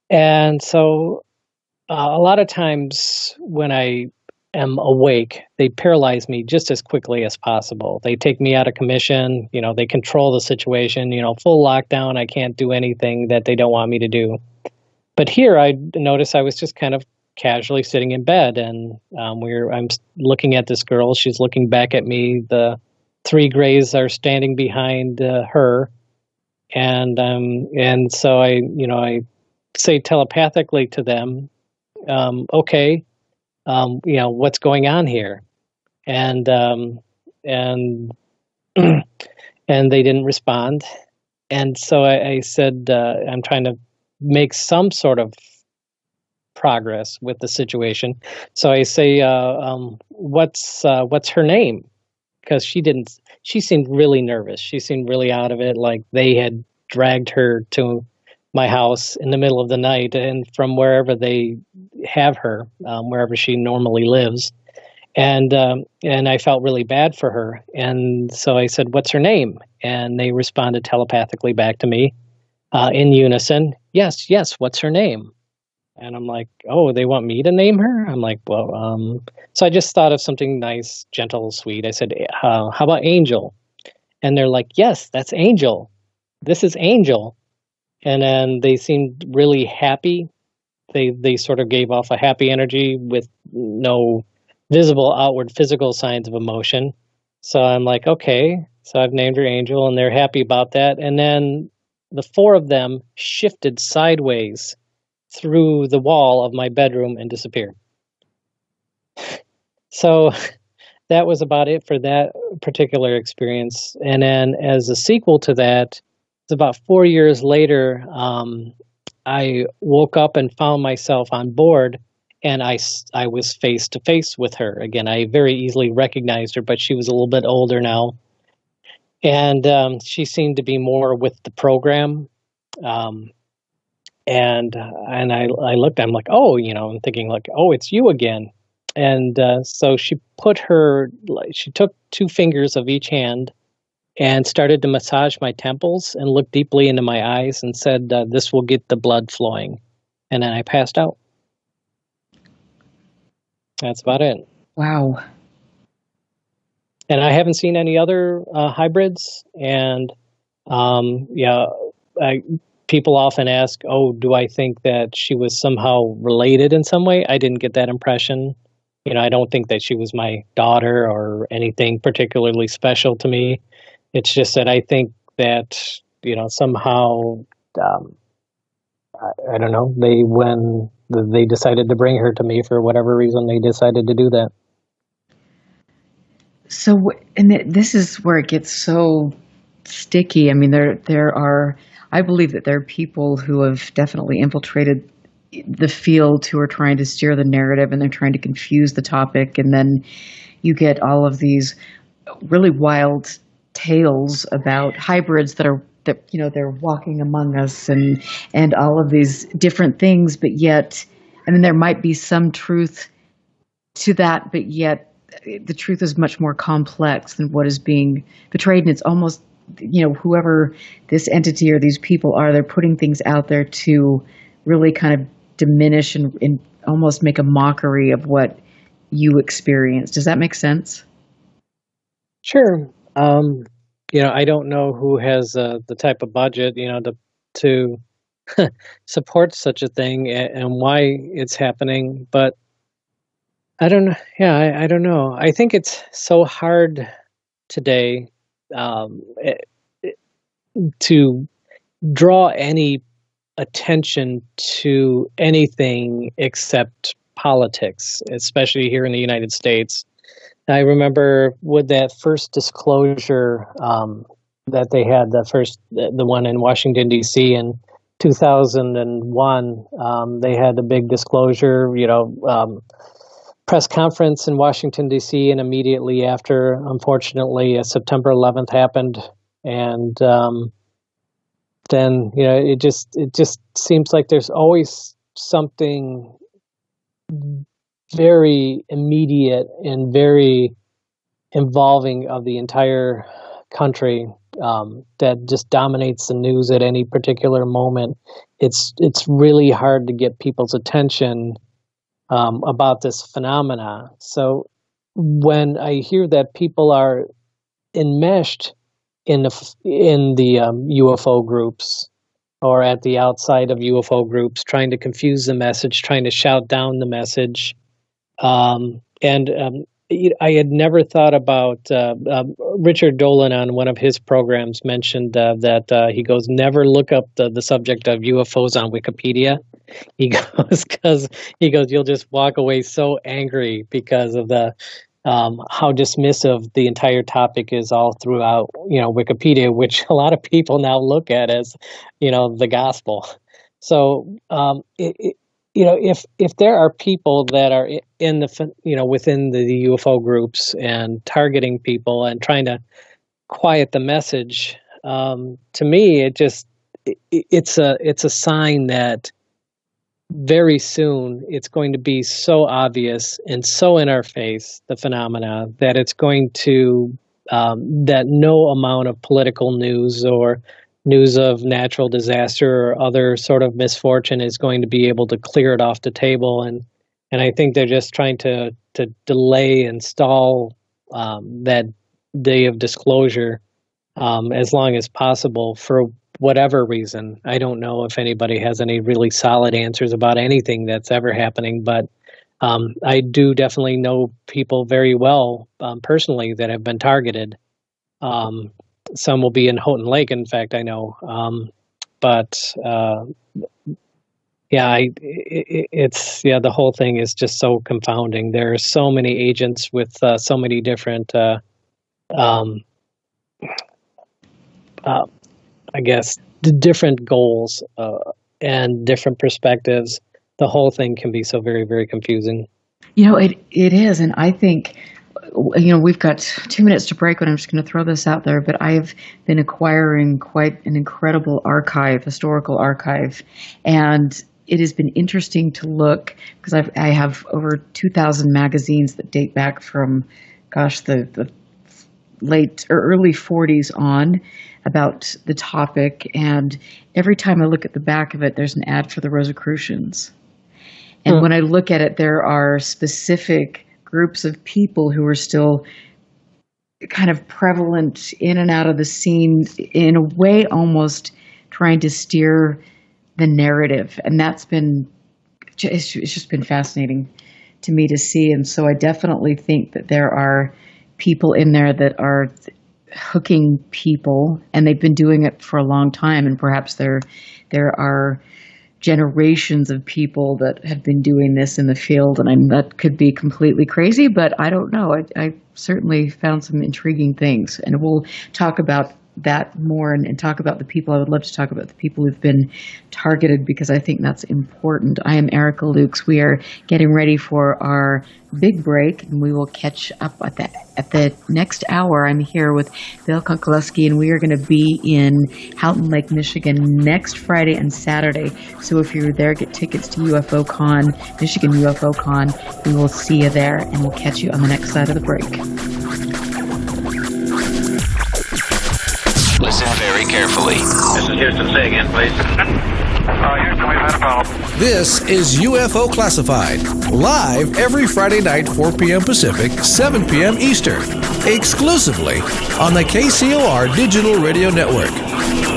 And so a lot of times when I am awake, they paralyze me just as quickly as possible. They take me out of commission, they control the situation, full lockdown. I can't do anything that they don't want me to do. But here I noticed I was just kind of casually sitting in bed, and I'm looking at this girl. She's looking back at me. The 3 Grays are standing behind her, and so I say telepathically to them, okay, what's going on here? And and they didn't respond, and so I said, I'm trying to make some sort of progress with the situation. So I say, what's her name? Because she seemed really nervous. She seemed really out of it, like they had dragged her to my house in the middle of the night and from wherever they have her, wherever she normally lives. And I felt really bad for her. And so I said, "What's her name?" And they responded telepathically back to me in unison, "Yes, yes, what's her name?" And I'm like, "Oh, they want me to name her?" I'm like, "Well," so I just thought of something nice, gentle, sweet. I said, "How about Angel?" And they're like, "Yes, that's Angel. This is Angel." And then they seemed really happy. They sort of gave off a happy energy with no visible outward physical signs of emotion. So I'm like, okay, so I've named her Angel, and they're happy about that. And then the four of them shifted sideways through the wall of my bedroom and disappeared. So that was about it for that particular experience. And then as a sequel to that, it's about 4 years later, I woke up and found myself on board, and I was face to face with her. Again, I very easily recognized her, but she was a little bit older now. And she seemed to be more with the program. And I looked, I'm like, oh, I'm thinking like, oh, it's you again. And so she took 2 fingers of each hand and started to massage my temples and look deeply into my eyes and said, "This will get the blood flowing." And then I passed out. That's about it. Wow. And I haven't seen any other hybrids. And people often ask, "Oh, do I think that she was somehow related in some way?" I didn't get that impression. I don't think that she was my daughter or anything particularly special to me. It's just that I think that, somehow, I don't know, when they decided to bring her to me for whatever reason, they decided to do that. So, this is where it gets so sticky. I mean, I believe that there are people who have definitely infiltrated the field who are trying to steer the narrative, and they're trying to confuse the topic. And then you get all of these really wild tales about hybrids that they're walking among us and all of these different things. But yet, there might be some truth to that, but yet the truth is much more complex than what is being betrayed. And it's almost, whoever this entity or these people are, they're putting things out there to really kind of diminish and almost make a mockery of what you experienced. Does that make sense? Sure. I don't know who has the type of budget, to support such a thing and why it's happening, but I don't know. Yeah, I don't know. I think it's so hard today to draw any attention to anything except politics, especially here in the United States. I remember with that first disclosure that they had, the one in Washington, D.C. in 2001, they had a big disclosure, press conference in Washington, D.C., and immediately after, unfortunately, September 11th happened. And then, it just seems like there's always something very immediate and very involving of the entire country that just dominates the news at any particular moment. It's really hard to get people's attention about this phenomena. So when I hear that people are enmeshed in the UFO groups or at the outside of UFO groups, trying to confuse the message, trying to shout down the message, I had never thought about Richard Dolan on one of his programs mentioned that he goes, never look up the subject of UFOs on Wikipedia. He goes, you'll just walk away so angry because of the how dismissive the entire topic is all throughout, Wikipedia, which a lot of people now look at as, the gospel. So, if there are people that are in within the UFO groups and targeting people and trying to quiet the message, to me, it's a sign that very soon it's going to be so obvious and so in our face, the phenomena, that it's going to, that no amount of political news or news of natural disaster or other sort of misfortune is going to be able to clear it off the table. And I think they're just trying to delay and stall that day of disclosure as long as possible for whatever reason. I don't know if anybody has any really solid answers about anything that's ever happening, but I do definitely know people very well personally that have been targeted. Some will be in Houghton Lake, in fact, I know. The whole thing is just so confounding. There are so many agents with so many different, different goals and different perspectives. The whole thing can be so very, very confusing. It is. And I think, we've got 2 minutes to break, but I'm just going to throw this out there. But I've been acquiring quite an incredible historical archive. And it has been interesting to look because I have over 2,000 magazines that date back from, the late or early 40s on about the topic. And every time I look at the back of it, there's an ad for the Rosicrucians. And when I look at it, there are specific groups of people who are still kind of prevalent in and out of the scene in a way, almost trying to steer the narrative. And it's just been fascinating to me to see. And so I definitely think that there are people in there that are hooking people, and they've been doing it for a long time. And perhaps there are generations of people that have been doing this in the field, and that could be completely crazy, but I don't know. I certainly found some intriguing things, and we'll talk about that more and talk about the people. I would love to talk about the people who've been targeted because I think that's important. I am Erica Lukes. We are getting ready for our big break, and we will catch up at the next hour. I'm here with Bill Konkolesky, and we are going to be in Houghton Lake, Michigan next Friday and Saturday. So if you're there, get tickets to UFO Con, Michigan UFO Con. We will see you there, and we'll catch you on the next side of the break. Listen very carefully. This is Houston. Say again, please. Houston, we've had a problem. This is UFO Classified, live every Friday night, 4 p.m. Pacific, 7 p.m. Eastern, exclusively on the KCOR Digital Radio Network.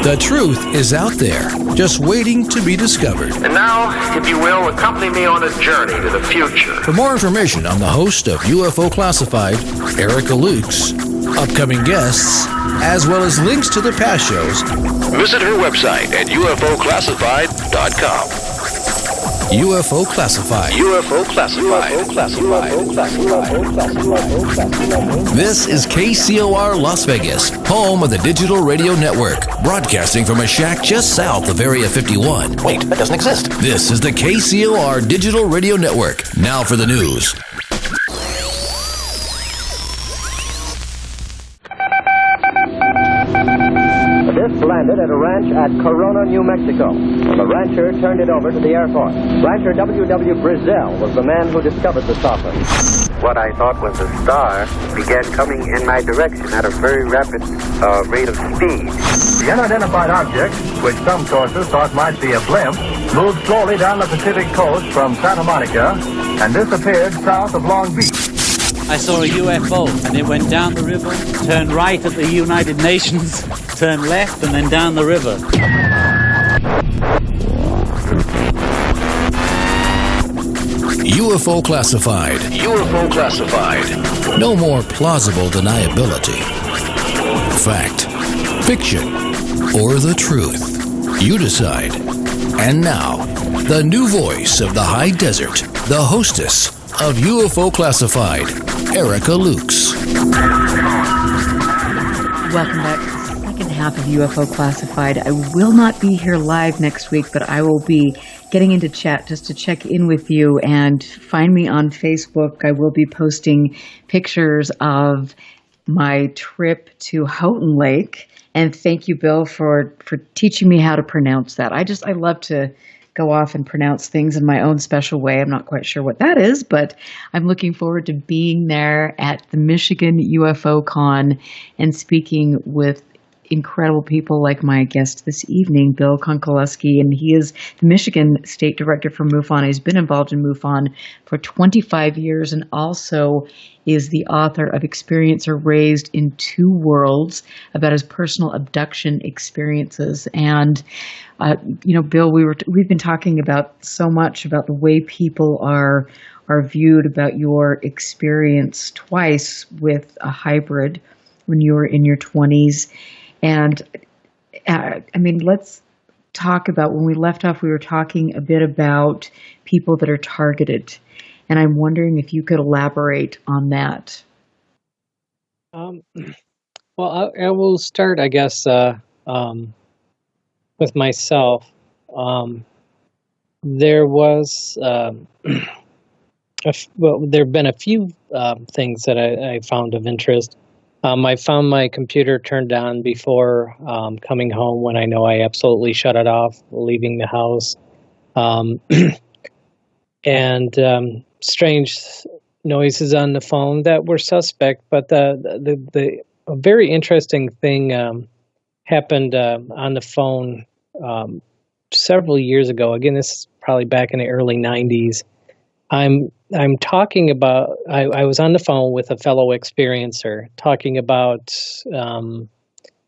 The truth is out there, just waiting to be discovered. And now, if you will, accompany me on a journey to the future. For more information on the host of UFO Classified, Erica Lukes, upcoming guests, as well as links to the past shows, visit her website at UFOclassified.com. UFO Classified. UFO Classified. This is KCOR Las Vegas, home of the Digital Radio Network, broadcasting from a shack just south of Area 51. Wait, that doesn't exist. This is the KCOR Digital Radio Network. Now for the news. Landed at a ranch at Corona, New Mexico. The rancher turned it over to the Air Force. Rancher W.W. Brazell was the man who discovered the saucer. What I thought was a star began coming in my direction at a very rapid rate of speed. The unidentified object, which some sources thought might be a blimp, moved slowly down the Pacific coast from Santa Monica and disappeared south of Long Beach. I saw a UFO, and it went down the river, turned right at the United Nations, turned left, and then down the river. UFO Classified. UFO Classified. No more plausible deniability. Fact, fiction, or the truth. You decide. And now, the new voice of the high desert, the hostess of UFO Classified, Erica Lukes. Welcome back to the second half of UFO Classified. I will not be here live next week, but I will be getting into chat just to check in with you, and find me on Facebook. I will be posting pictures of my trip to Houghton Lake. And thank you, Bill, for teaching me how to pronounce that. I love to go off and pronounce things in my own special way. I'm not quite sure what that is, but I'm looking forward to being there at the Michigan UFO Con and speaking with incredible people like my guest this evening, Bill Konkolesky, and he is the Michigan State Director for MUFON. He's been involved in MUFON for 25 years and also is the author of Experiencer Raised in Two Worlds about his personal abduction experiences. And Bill, we've been talking about so much about the way people are viewed, about your experience twice with a hybrid when you were in your 20s. And let's talk about, when we left off, we were talking a bit about people that are targeted. And I'm wondering if you could elaborate on that. Well, I will start, I guess, with myself. There was, there have been a few things that I found of interest. I found my computer turned on before coming home when I know I absolutely shut it off, leaving the house. And strange noises on the phone that were suspect, but the a very interesting thing happened on the phone several years ago. Again, this is probably back in the early 90s. I'm talking about, I was on the phone with a fellow experiencer talking about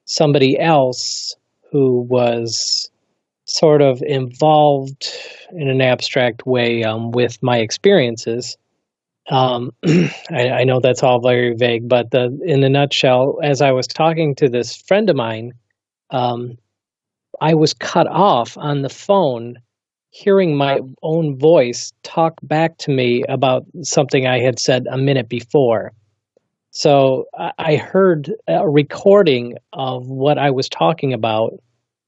somebody else who was sort of involved in an abstract way with my experiences. I know that's all very vague, but in a nutshell, as I was talking to this friend of mine, I was cut off on the phone hearing my own voice talk back to me about something I had said a minute before. So I heard a recording of what I was talking about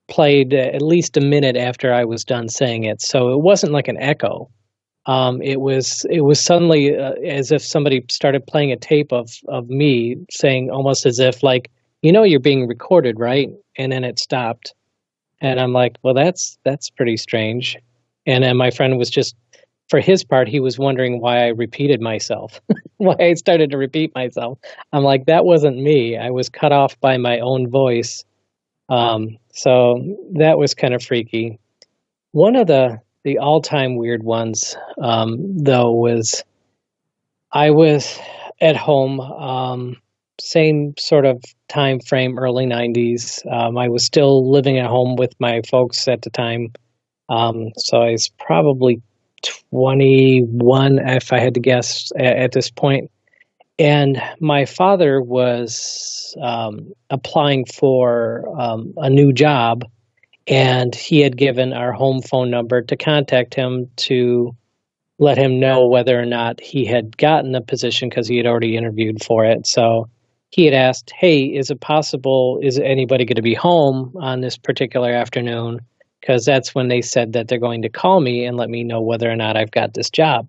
played at least a minute after I was done saying it. So it wasn't like an echo. It was suddenly as if somebody started playing a tape of me saying, almost as if like, you're being recorded, right? And then it stopped. And I'm like, well, that's pretty strange. And then my friend was just, for his part, he was wondering why I repeated myself, why I started to repeat myself. I'm like, that wasn't me. I was cut off by my own voice. So that was kind of freaky. One of the all-time weird ones, though, was I was at home, same sort of time frame, early 90s. I was still living at home with my folks at the time. So I was probably 21, if I had to guess, at this point. And my father was applying for a new job, and he had given our home phone number to contact him to let him know whether or not he had gotten the position, because he had already interviewed for it. So he had asked, hey, is it possible, is anybody going to be home on this particular afternoon? Because that's when they said that they're going to call me and let me know whether or not I've got this job.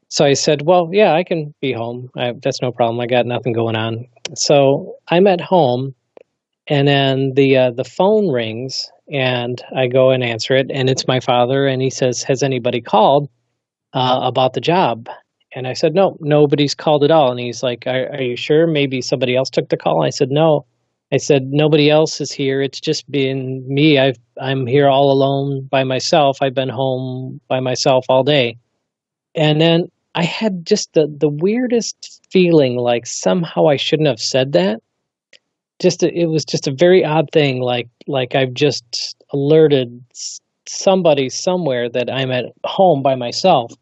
So I said, well, yeah, I can be home. That's no problem. I got nothing going on. So I'm at home, and then the phone rings, and I go and answer it, and it's my father, and he says, has anybody called about the job? And I said, no, nobody's called at all. And he's like, are you sure? Maybe somebody else took the call? I said, no. I said, nobody else is here. It's just been me. I'm here all alone by myself. I've been home by myself all day. And then I had just the weirdest feeling, like somehow I shouldn't have said that. It was just a very odd thing, like I've just alerted somebody somewhere that I'm at home by myself.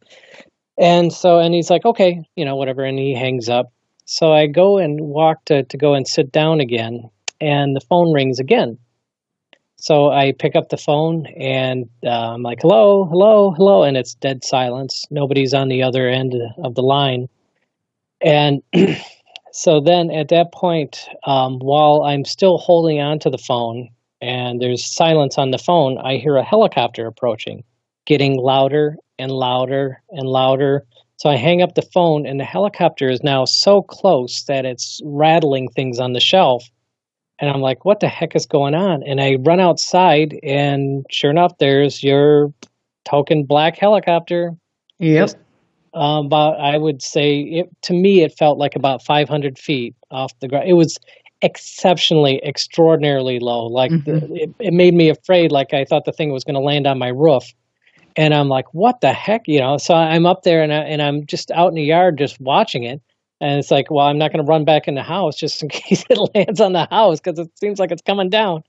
And he's like, okay, whatever, and he hangs up. So I go and walk to go and sit down again, and the phone rings again. So I pick up the phone, and I'm like, hello, hello, hello, and it's dead silence. Nobody's on the other end of the line. And so then at that point, while I'm still holding on to the phone and there's silence on the phone, I hear a helicopter approaching, getting louder and louder and louder. So I hang up the phone, and the helicopter is now so close that it's rattling things on the shelf. And I'm like, what the heck is going on? And I run outside, and sure enough, there's your token black helicopter. Yep. About, I would say, to me, it felt like about 500 feet off the ground. It was extraordinarily low. Like it made me afraid. Like I thought the thing was going to land on my roof. And I'm like, what the heck? So I'm up there and I'm just out in the yard just watching it. And it's like, well, I'm not going to run back in the house just in case it lands on the house because it seems like it's coming down.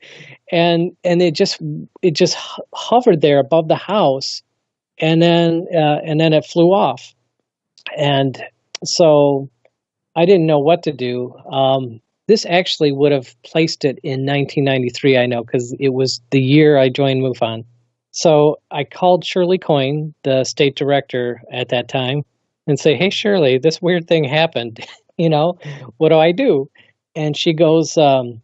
And it just hovered there above the house, and then it flew off. And so I didn't know what to do. This actually would have placed it in 1993, I know, because it was the year I joined MUFON. So I called Shirley Coyne, the state director at that time, and say, hey, Shirley, this weird thing happened. What do I do? And she goes, call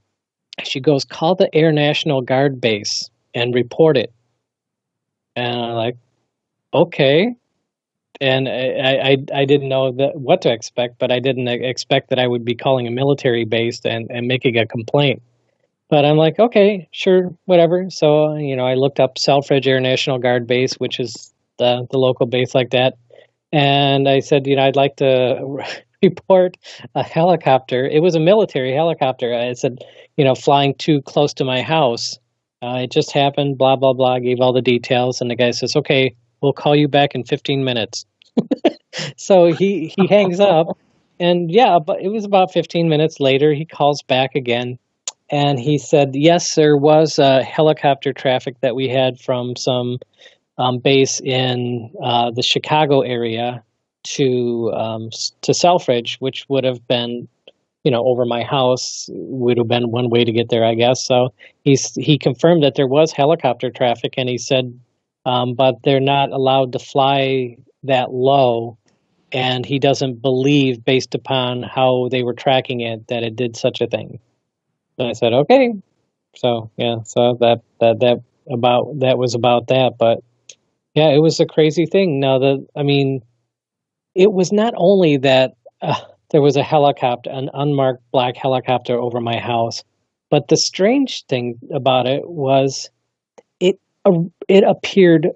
the Air National Guard base and report it. And I'm like, okay. And I didn't know what to expect, but I didn't expect that I would be calling a military base and making a complaint. But I'm like, okay, sure, whatever. So, I looked up Selfridge Air National Guard Base, which is the local base like that. And I said, I'd like to report a helicopter. It was a military helicopter. I said, flying too close to my house. It just happened, blah, blah, blah, gave all the details. And the guy says, okay, we'll call you back in 15 minutes. So he hangs up. And but it was about 15 minutes later, he calls back again. And he said, yes, there was helicopter traffic that we had from some base in the Chicago area to Selfridge, which would have been, over my house, would have been one way to get there, I guess. So he confirmed that there was helicopter traffic, and he said, but they're not allowed to fly that low, and he doesn't believe, based upon how they were tracking it, that it did such a thing. And I said, okay. So so that was about that. But yeah, it was a crazy thing. Now it was not only that there was a helicopter, an unmarked black helicopter over my house, but the strange thing about it was it appeared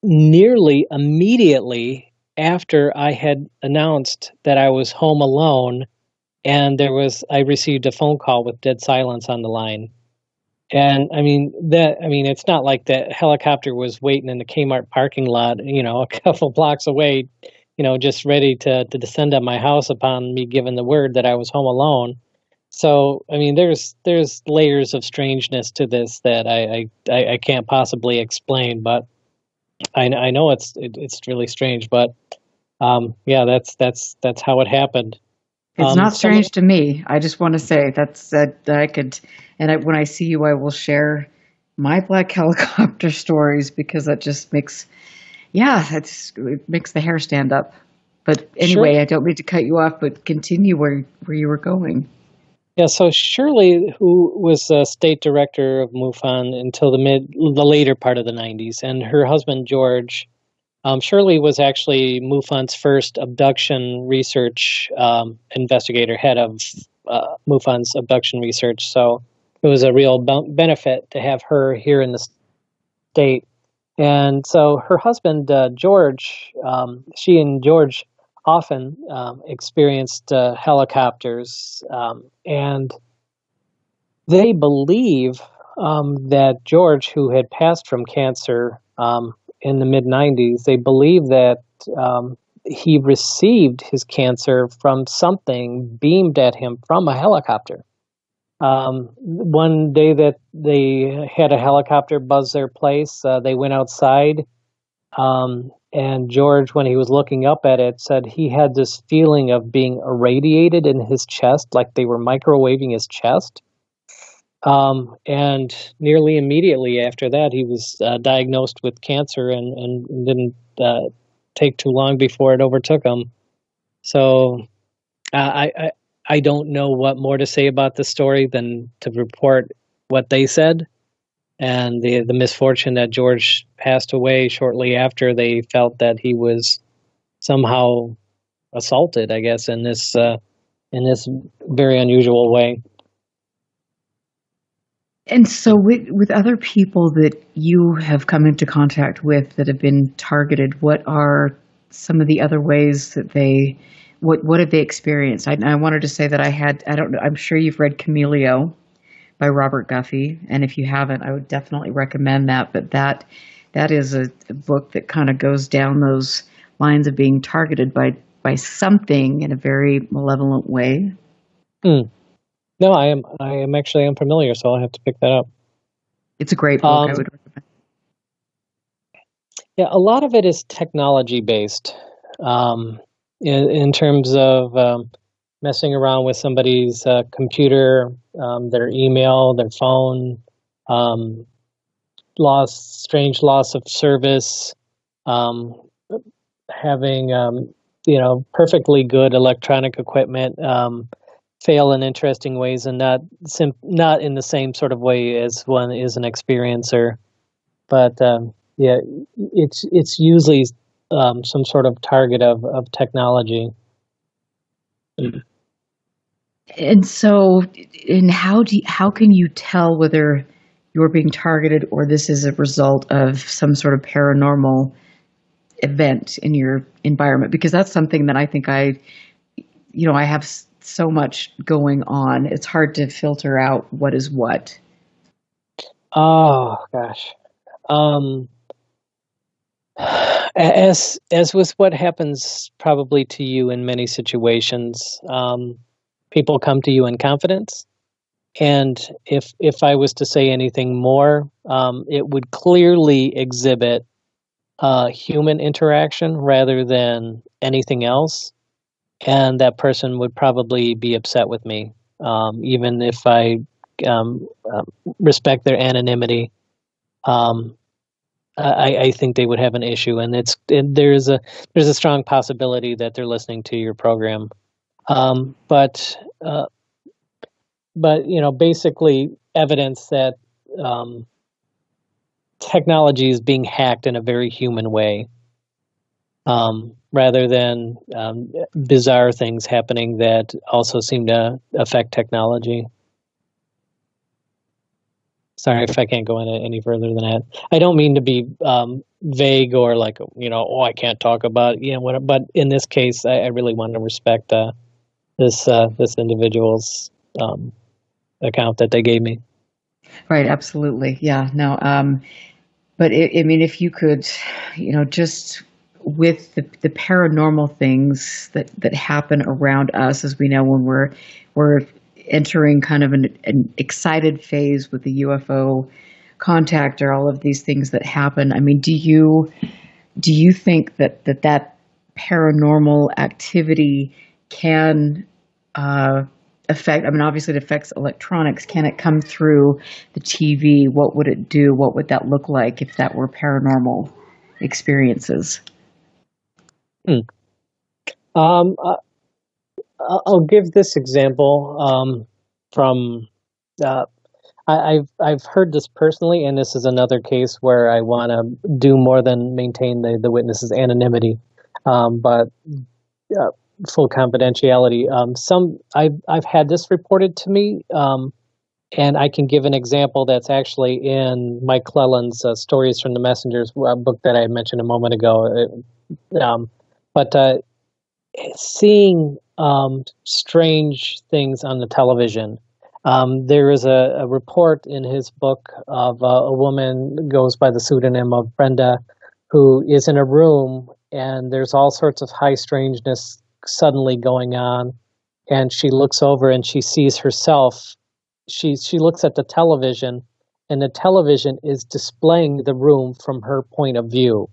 nearly immediately after I had announced that I was home alone. And I received a phone call with dead silence on the line. And it's not like the helicopter was waiting in the Kmart parking lot, a couple blocks away, just ready to descend on my house upon me giving the word that I was home alone. So, there's layers of strangeness to this that I can't possibly explain, but I know it's really strange, but that's how it happened. It's not strange to me. I just want to say that I could, when I see you, I will share my black helicopter stories because that just makes, it makes the hair stand up. But anyway, sure. I don't mean to cut you off, but continue where you were going. Yeah, so Shirley, who was state director of MUFON until the later part of the 90s, and her husband, George, Shirley was actually MUFON's first abduction research investigator, head of MUFON's abduction research. So it was a real benefit to have her here in the state. And so her husband, George, she and George often experienced helicopters. And they believe that George, who had passed from cancer in the mid-90s, they believe that he received his cancer from something beamed at him from a helicopter. One day that they had a helicopter buzz their place, they went outside, and George, when he was looking up at it, said he had this feeling of being irradiated in his chest, like they were microwaving his chest. And nearly immediately after that, he was diagnosed with cancer and didn't take too long before it overtook him. So I don't know what more to say about this story than to report what they said. And the misfortune that George passed away shortly after they felt that he was somehow assaulted, I guess, in this very unusual way. And so, with other people that you have come into contact with that have been targeted, what are some of the other ways that what have they experienced? I wanted to say that I don't know, I'm sure you've read Chameleon by Robert Guffey, and if you haven't, I would definitely recommend that. But that is a book that kind of goes down those lines of being targeted by something in a very malevolent way. No, I am actually unfamiliar, so I'll have to pick that up. It's a great book. I would recommend. Yeah, a lot of it is technology based, in terms of messing around with somebody's computer, their email, their phone, strange loss of service, having perfectly good electronic equipment fail in interesting ways, and not in the same sort of way as one is an experiencer, but yeah, it's usually some sort of target of technology. And so, how can you tell whether you're being targeted or this is a result of some sort of paranormal event in your environment? Because that's something that I think I have so much going on. It's hard to filter out what is what. Oh gosh. As with what happens probably to you in many situations, people come to you in confidence, and if I was to say anything more, it would clearly exhibit human interaction rather than anything else, and that person would probably be upset with me, even if I respect their anonymity. I think they would have an issue, and there's a strong possibility that they're listening to your program. But basically evidence that technology is being hacked in a very human way, rather than bizarre things happening that also seem to affect technology. Sorry if I can't go into any further than that. I don't mean to be vague or like, I can't talk about, but in this case, I really want to respect this individual's account that they gave me. Right, absolutely. Yeah, no. But if you could, just with the paranormal things that happen around us, as we know, when we're entering kind of an excited phase with the UFO contact or all of these things that happen. I mean, do you think that paranormal activity can affect? I mean, obviously it affects electronics. Can it come through the TV? What would it do? What would that look like if that were paranormal experiences? I'll give this example from. I've heard this personally, and this is another case where I want to do more than maintain the witness's anonymity, but full confidentiality. I've had this reported to me, and I can give an example that's actually in Mike Clelland's Stories from the Messengers book that I mentioned a moment ago. But seeing strange things on the television. There is a report in his book of a woman who goes by the pseudonym of Brenda, who is in a room and there's all sorts of high strangeness suddenly going on, and she looks over and she sees herself. She looks at the television, and the television is displaying the room from her point of view.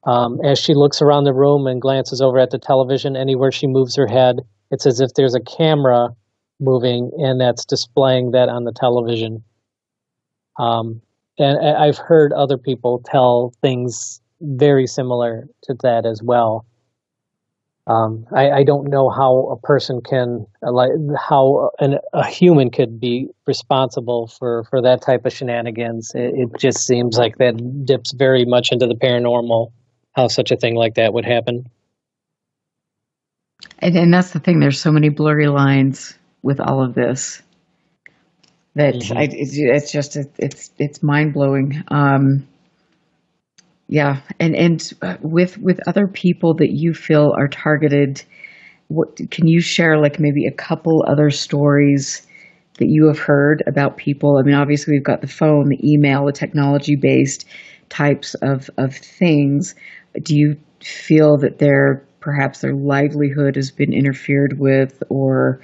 As she looks around the room and glances over at the television, anywhere she moves her head, it's as if there's a camera moving, and that's displaying that on the television. And I've heard other people tell things very similar to that as well. I don't know how a person can, how a human could be responsible for that type of shenanigans. It just seems like that dips very much into the paranormal, how such a thing like that would happen. And that's the thing. There's so many blurry lines with all of this that it's mind blowing. Yeah, and with other people that you feel are targeted, what can you share? Like maybe a couple other stories that you have heard about people. I mean, obviously we've got the phone, the email, the technology-based types of things. Do you feel that perhaps their livelihood has been interfered with, or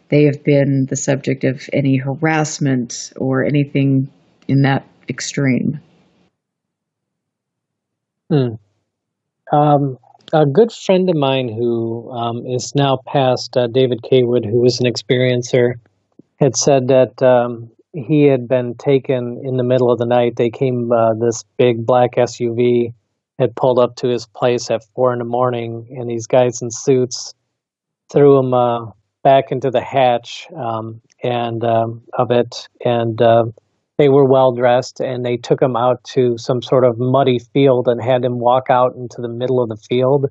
they have been the subject of any harassment or anything in that extreme? A good friend of mine who is now passed, David Kaywood, who was an experiencer, had said that he had been taken in the middle of the night. They came, this big black SUV had pulled up to his place at 4 a.m, and these guys in suits threw him back into the hatch of it, and they were well dressed, and they took him out to some sort of muddy field and had him walk out into the middle of the field,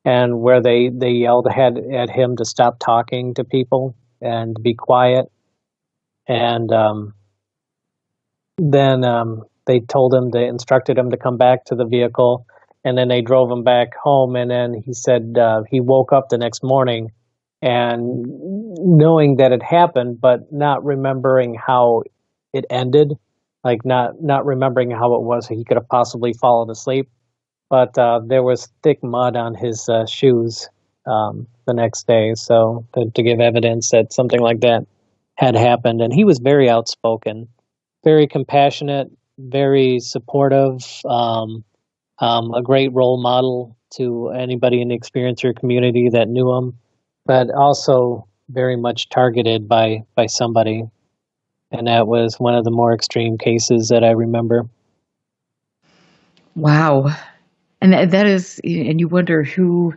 and where they yelled at him to stop talking to people and be quiet. And then they instructed him to come back to the vehicle, and then they drove him back home. And then he said he woke up the next morning and knowing that it happened, but not remembering how it ended, like not remembering how it was. He could have possibly fallen asleep, but there was thick mud on his shoes the next day, so to give evidence that something like that had happened. And he was very outspoken, very compassionate, very supportive, a great role model to anybody in the experiencer community that knew him, but also very much targeted by somebody. And that was one of the more extreme cases that I remember. Wow. And that is, and you wonder who,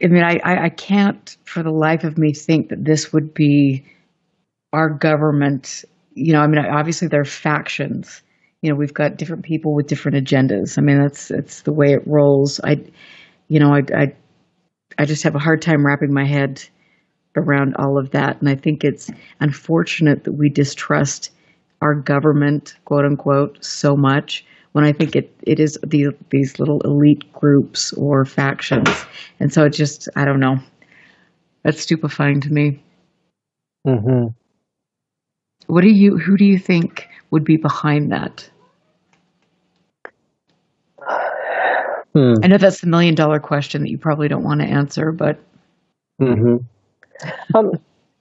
I mean, I can't for the life of me think that this would be our government. You know, I mean, obviously there are factions. You know, we've got different people with different agendas. I mean, it's the way it rolls. I just have a hard time wrapping my head around all of that. And I think it's unfortunate that we distrust our government, quote unquote, so much, when I think it is these little elite groups or factions. And so it just, I don't know. That's stupefying to me. Mm-hmm. Who do you think would be behind that? I know that's the $1 million question that you probably don't want to answer, but. Mm-hmm.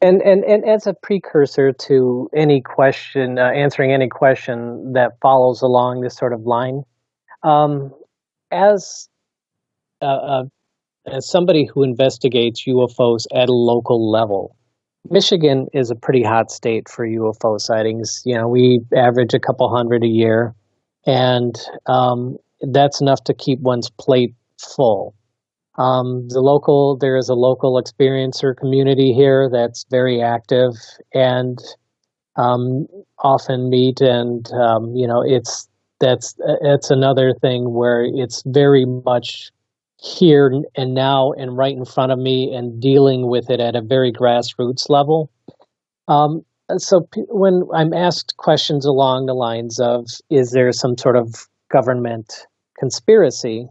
And as a precursor to any question, answering any question that follows along this sort of line, as somebody who investigates UFOs at a local level, Michigan is a pretty hot state for UFO sightings. You know, we average a couple hundred a year, and that's enough to keep one's plate full. There is a local experiencer community here that's very active and often meet, and it's another thing where it's very much here and now and right in front of me and dealing with it at a very grassroots level. So when I'm asked questions along the lines of, is there some sort of government conspiracy?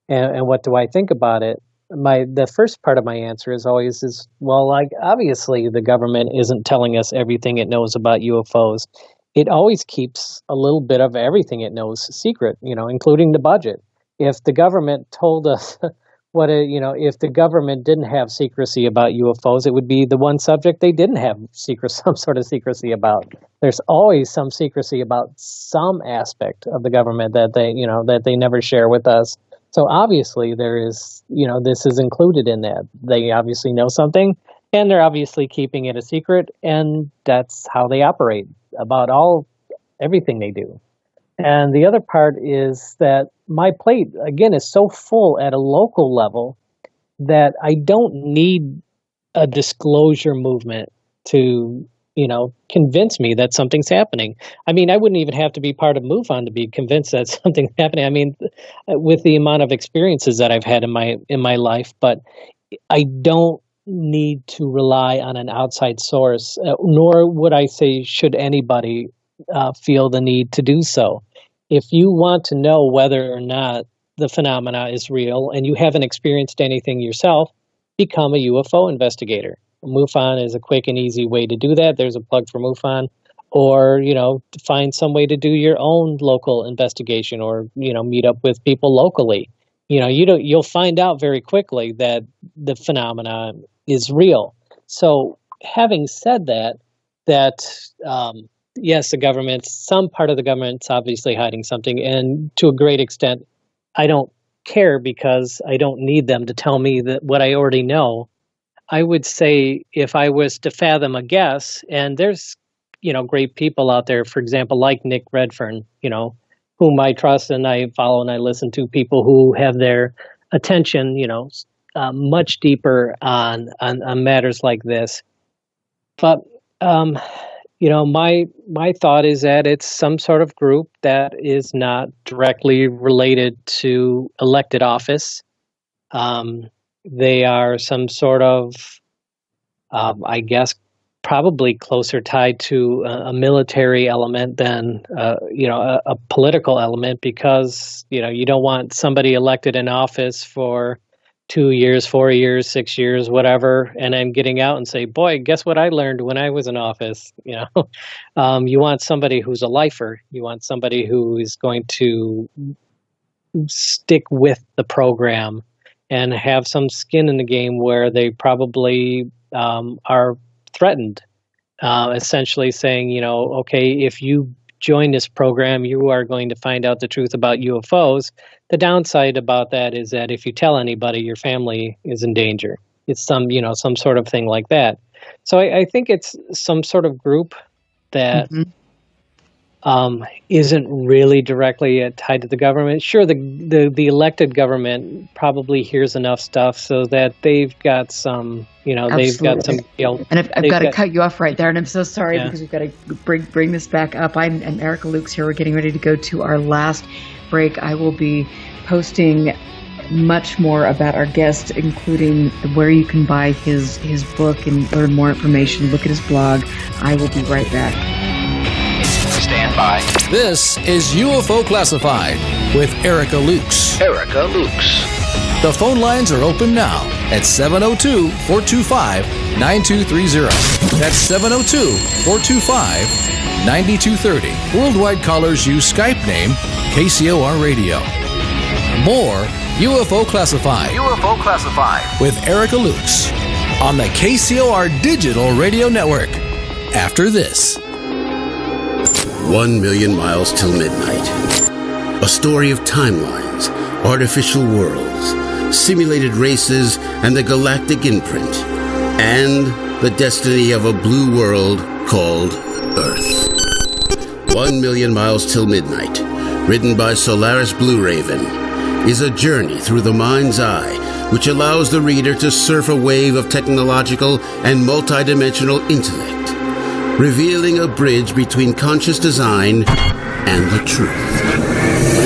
And what do I think about it? The first part of my answer is always well, like, obviously the government isn't telling us everything it knows about UFOs. It always keeps a little bit of everything it knows secret, including the budget. If the government told us if the government didn't have secrecy about UFOs, it would be the one subject they didn't have some sort of secrecy about. There's always some secrecy about some aspect of the government that they never share with us. So obviously there is, this is included in that. They obviously know something, and they're obviously keeping it a secret, and that's how they operate about everything they do. And the other part is that my plate, again, is so full at a local level that I don't need a disclosure movement to, convince me that something's happening. I mean, I wouldn't even have to be part of MUFON to be convinced that something's happening. I mean, with the amount of experiences that I've had in my life, but I don't need to rely on an outside source, nor would I say should anybody feel the need to do so. If you want to know whether or not the phenomena is real and you haven't experienced anything yourself, become a UFO investigator. MUFON is a quick and easy way to do that. There's a plug for MUFON. Or, to find some way to do your own local investigation, or, meet up with people locally. You'll find out very quickly that the phenomena is real. So having said that, yes, the government, some part of the government's obviously hiding something. And to a great extent, I don't care because I don't need them to tell me that what I already know. I would say if I was to fathom a guess, and there's great people out there, for example, like Nick Redfern, whom I trust and I follow and I listen to, people who have their attention, much deeper on matters like this. But, my thought is that it's some sort of group that is not directly related to elected office. They are some sort of, I guess, probably closer tied to a military element than, a political element, because, you don't want somebody elected in office for 2 years, 4 years, 6 years, whatever, and then getting out and say, boy, guess what I learned when I was in office? You want somebody who's a lifer. You want somebody who is going to stick with the program and have some skin in the game where they probably are threatened, essentially saying, okay, if you join this program, you are going to find out the truth about UFOs. The downside about that is that if you tell anybody, your family is in danger. It's some sort of thing like that. So I think it's some sort of group that isn't really directly tied to the government. Sure, the elected government probably hears enough stuff so that they've got some, they've got some guilt. And I've got to cut you off right there, and I'm so sorry because we've got to bring this back up. I'm Erica Lukes here. We're getting ready to go to our last break. I will be posting much more about our guest, including where you can buy his book and learn more information. Look at his blog. I will be right back. Stand by. This is UFO Classified with Erica Lukes. Erica Lukes. The phone lines are open now at 702-425-9230. That's 702-425-9230. Worldwide callers use Skype name KCOR Radio. More UFO Classified. UFO Classified. With Erica Lukes on the KCOR Digital Radio Network. After this. 1 million miles till midnight. A story of timelines, artificial worlds, simulated races, and the galactic imprint, and the destiny of a blue world called Earth. 1 million miles till midnight, written by Solaris Blue Raven, is a journey through the mind's eye which allows the reader to surf a wave of technological and multidimensional intellect, revealing a bridge between conscious design and the truth.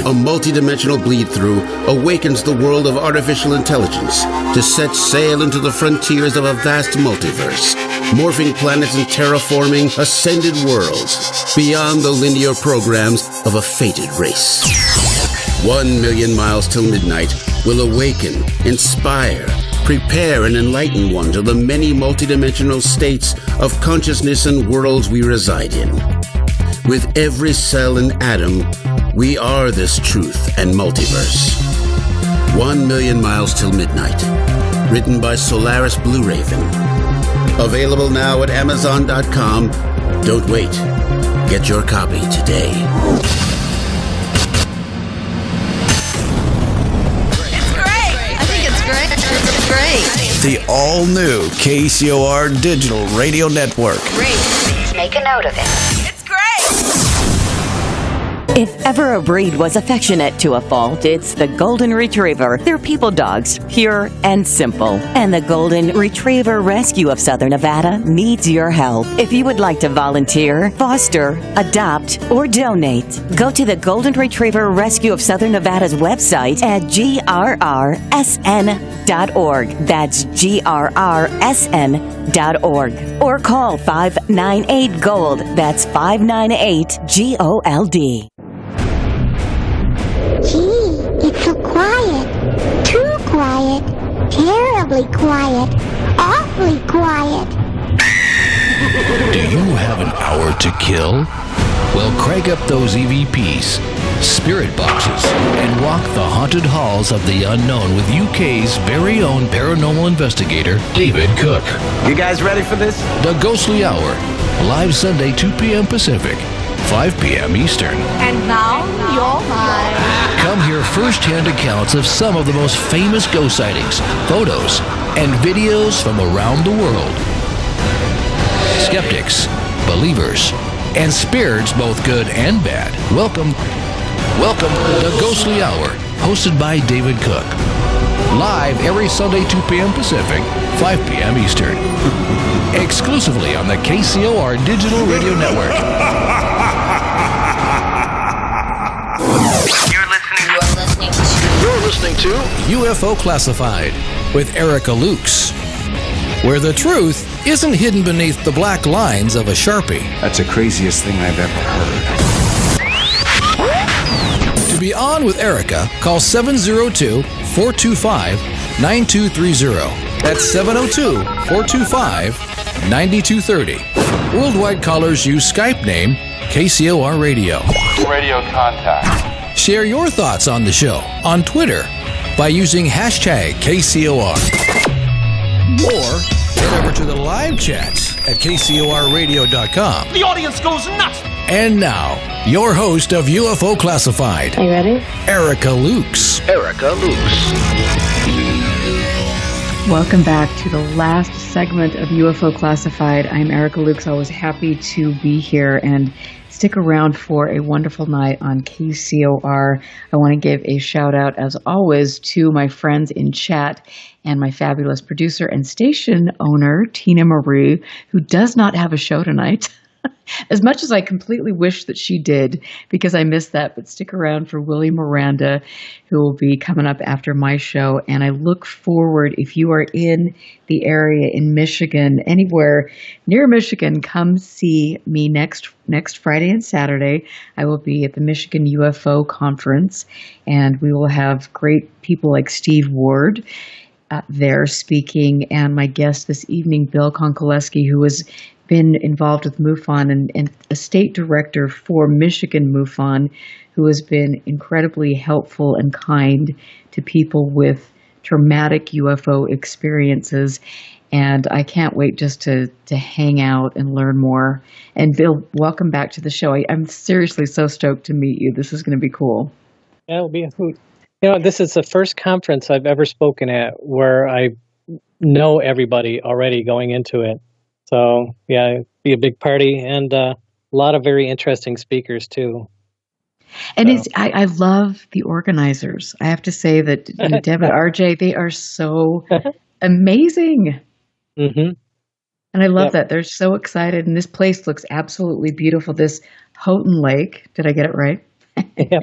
A multidimensional bleed-through awakens the world of artificial intelligence to set sail into the frontiers of a vast multiverse, morphing planets and terraforming ascended worlds beyond the linear programs of a fated race. 1 million miles till midnight will awaken, inspire, prepare and enlighten one to the many multidimensional states of consciousness and worlds we reside in. With every cell and atom, we are this truth and multiverse. 1 million miles till midnight. Written by Solaris Blue Raven. Available now at Amazon.com. Don't wait. Get your copy today. The all-new KCOR Digital Radio Network. Great. Make a note of it. It's great. If ever a breed was affectionate to a fault, it's the Golden Retriever. They're people dogs, pure and simple. And the Golden Retriever Rescue of Southern Nevada needs your help. If you would like to volunteer, foster, adopt, or donate, go to the Golden Retriever Rescue of Southern Nevada's website at grrsn.org. That's grrsn.org. Or call 598-GOLD. That's 598-GOLD. Gee, it's so quiet. Too quiet. Terribly quiet. Awfully quiet. Do you have an hour to kill? Well, crank up those EVPs, spirit boxes, and walk the haunted halls of the unknown with UK's very own paranormal investigator, David Cook. You guys ready for this? The Ghostly Hour, live Sunday, 2 p.m. Pacific, 5 p.m. Eastern. And now, you're mine. Come hear first-hand accounts of some of the most famous ghost sightings, photos, and videos from around the world. Skeptics, believers, and spirits both good and bad. Welcome to the Ghostly Hour, hosted by David Cook. Live every Sunday, 2 p.m. Pacific, 5 p.m. Eastern. Exclusively on the KCOR Digital Radio Network. You're listening to UFO Classified with Erica Lukes, where the truth isn't hidden beneath the black lines of a Sharpie. That's the craziest thing I've ever heard. To be on with Erica, call 702-425-9230. That's 702-425-9230. Worldwide callers use Skype name KCOR Radio. Radio contact. Share your thoughts on the show on Twitter by using hashtag KCOR. Or head over to the live chats at KCORradio.com. The audience goes nuts. And now, your host of UFO Classified. Are you ready? Erica Lukes. Erica Lukes. Welcome back to the last segment of UFO Classified. I'm Erica Lukes. Always happy to be here and stick around for a wonderful night on KCOR. I want to give a shout out, as always, to my friends in chat and my fabulous producer and station owner, Tina Marie, who does not have a show tonight. As much as I completely wish that she did, because I missed that, but stick around for Willie Miranda, who will be coming up after my show. And I look forward, if you are in the area in Michigan, anywhere near Michigan, come see me next Friday and Saturday. I will be at the Michigan UFO Conference, and we will have great people like Steve Ward there speaking, and my guest this evening, Bill Konkolesky, who has been involved with MUFON and a state director for Michigan MUFON, who has been incredibly helpful and kind to people with traumatic UFO experiences. And I can't wait just to hang out and learn more. And Bill, welcome back to the show. I'm seriously so stoked to meet you. This is going to be cool. Yeah, it'll be a hoot. You know, this is the first conference I've ever spoken at where I know everybody already going into it. So, yeah, it'll be a big party and a lot of very interesting speakers, too. And I love the organizers. I have to say that Deb and RJ, they are so amazing. Mm-hmm. And I love that. They're so excited. And this place looks absolutely beautiful. This Houghton Lake. Did I get it right? Yeah.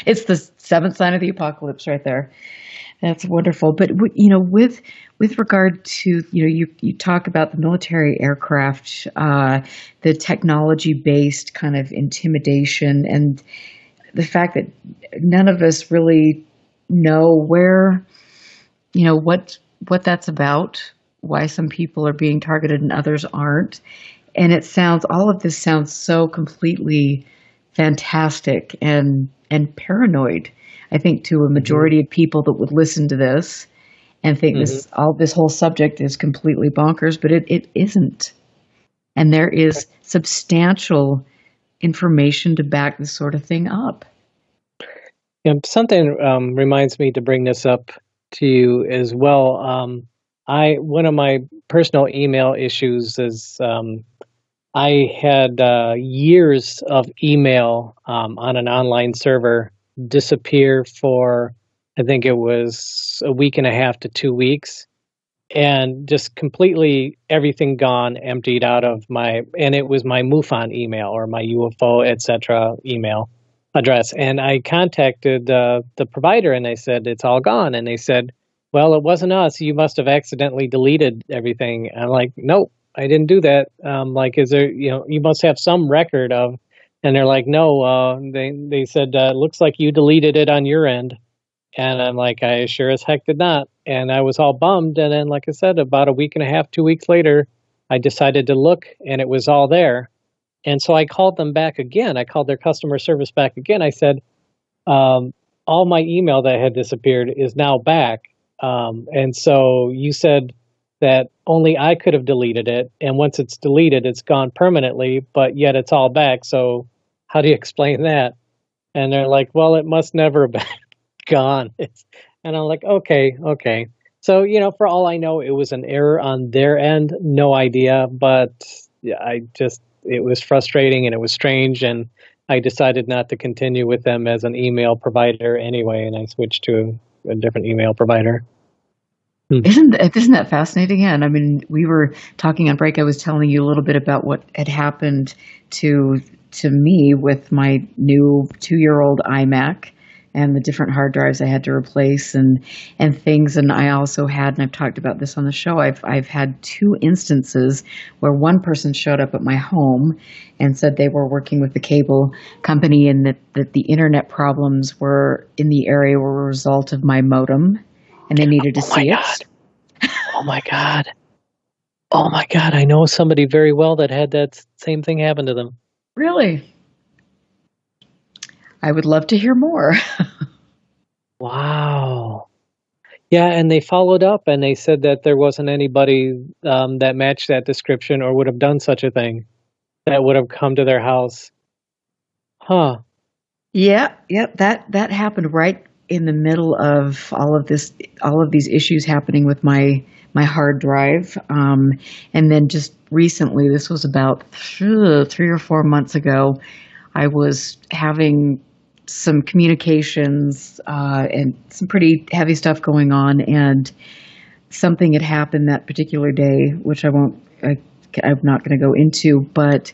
It's the seventh sign of the apocalypse right there. That's wonderful. But, you know, with regard to, you know, you talk about the military aircraft, the technology-based kind of intimidation, and the fact that none of us really know where, you know, what that's about, why some people are being targeted and others aren't. And all of this sounds so completely fantastic and paranoid, I think, to a majority of people that would listen to this and think this whole subject is completely bonkers, but it isn't. And there is substantial information to back this sort of thing up. Yeah, something reminds me to bring this up to you as well. One of my personal email issues is I had years of email on an online server disappear for, I think it was a week and a half to 2 weeks, and just completely everything gone, emptied out of and it was my MUFON email or my UFO, etc. email address. And I contacted the provider and I said, it's all gone. And they said, well, it wasn't us. You must have accidentally deleted everything. And I'm like, nope, I didn't do that. Like, is there, you must have some record of, and they're like, no, they said, looks like you deleted it on your end. And I'm like, I sure as heck did not. And I was all bummed. And then, like I said, about a week and a half, 2 weeks later, I decided to look and it was all there. And so I called them back again. I called their customer service back again. I said, all my email that had disappeared is now back. And so you said that only I could have deleted it. And once it's deleted, it's gone permanently, but yet it's all back. So how do you explain that? And they're like, well, it must never have been gone. And I'm like, okay. So, for all I know, it was an error on their end. No idea. But yeah, it was frustrating and it was strange. And I decided not to continue with them as an email provider anyway. And I switched to a different email provider. Isn't that fascinating? Yeah. And I mean, we were talking on break. I was telling you a little bit about what had happened to me with my new 2-year-old iMac and the different hard drives I had to replace and things. And I also had, and I've talked about this on the show, I've had 2 instances where one person showed up at my home and said they were working with the cable company and that the internet problems were in the area were a result of my modem and they needed to see it. Oh my God. Oh my God. I know somebody very well that had that same thing happen to them. Really? I would love to hear more. Wow. Yeah, and they followed up and they said that there wasn't anybody that matched that description or would have done such a thing that would have come to their house. Huh. Yeah, that happened right in the middle of all of these issues happening with my hard drive. And then just recently, this was about 3 or 4 months ago, I was having some communications and some pretty heavy stuff going on, and something had happened that particular day, which I'm not going to go into, but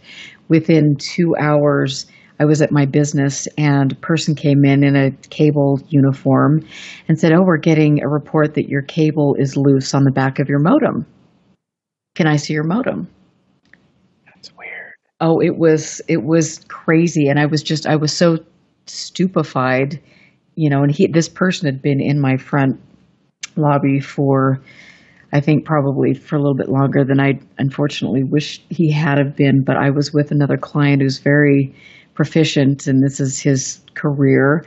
within 2 hours, I was at my business and a person came in a cable uniform and said, oh, we're getting a report that your cable is loose on the back of your modem. Can I see your modem? That's weird. Oh, it was crazy. And I was so stupefied, and this person had been in my front lobby for, I think probably for a little bit longer than I unfortunately wish he had have been, but I was with another client who's very proficient and this is his career,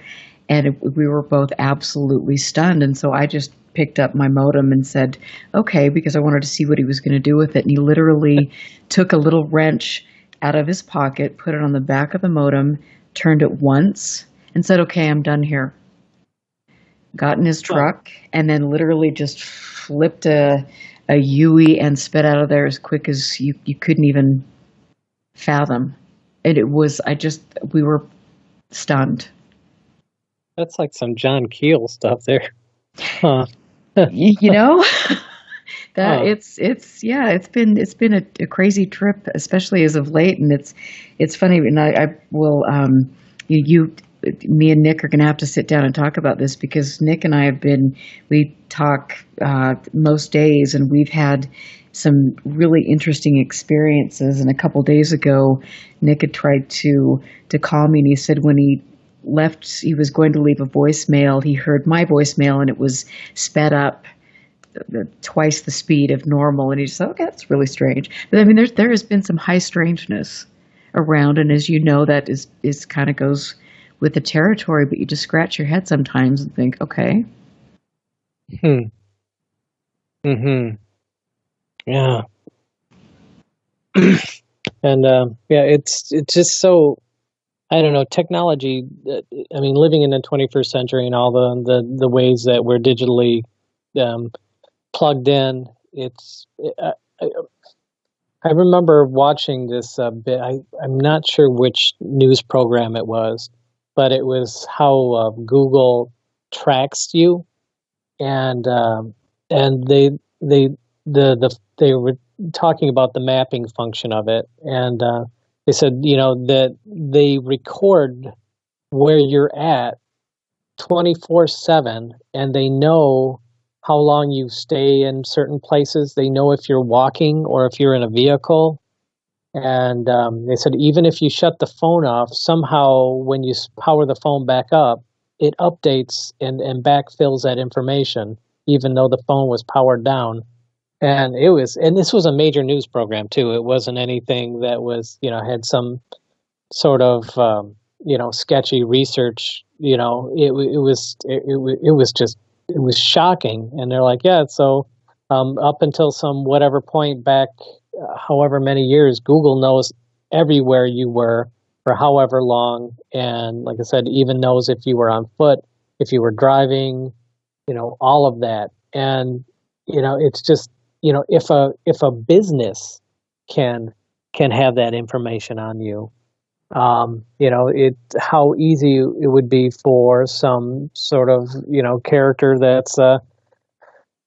and we were both absolutely stunned. And so I just picked up my modem and said, okay, because I wanted to see what he was going to do with it. And he literally took a little wrench out of his pocket, put it on the back of the modem, turned it once, and said, okay, I'm done here. Got in his truck, and then literally just flipped a UE and spit out of there as quick as you couldn't even fathom. And we were stunned. That's like some John Keel stuff there. Huh. It's been a crazy trip, especially as of late, and it's funny. And I will me and Nick are going to have to sit down and talk about this, because Nick and I we talk most days, and we've had some really interesting experiences. And a couple days ago, Nick had tried to call me, and he said when he left, he was going to leave a voicemail. He heard my voicemail, and it was sped up twice the speed of normal. And he just said, okay, that's really strange. But I mean, there has been some high strangeness around, and as you know, that is kind of goes with the territory. But you just scratch your head sometimes and think, okay. Yeah. And it's just so, I don't know, technology. I mean, living in the 21st century and all the ways that we're digitally plugged in. I remember watching this bit. I'm not sure which news program it was, but it was how Google tracks you, and they were talking about the mapping function of it, and they said, that they record where you're at 24/7, and they know how long you stay in certain places. They know if you're walking or if you're in a vehicle. And they said even if you shut the phone off, somehow when you power the phone back up, it updates and backfills that information, even though the phone was powered down. And this was a major news program too. It wasn't anything that was, had some sort of, sketchy research. It was shocking. And they're like, yeah, so up until some whatever point back, however many years, Google knows everywhere you were for however long. And like I said, even knows if you were on foot, if you were driving, all of that. And, it's just, if a business can have that information on you, how easy it would be for some sort of, character that's,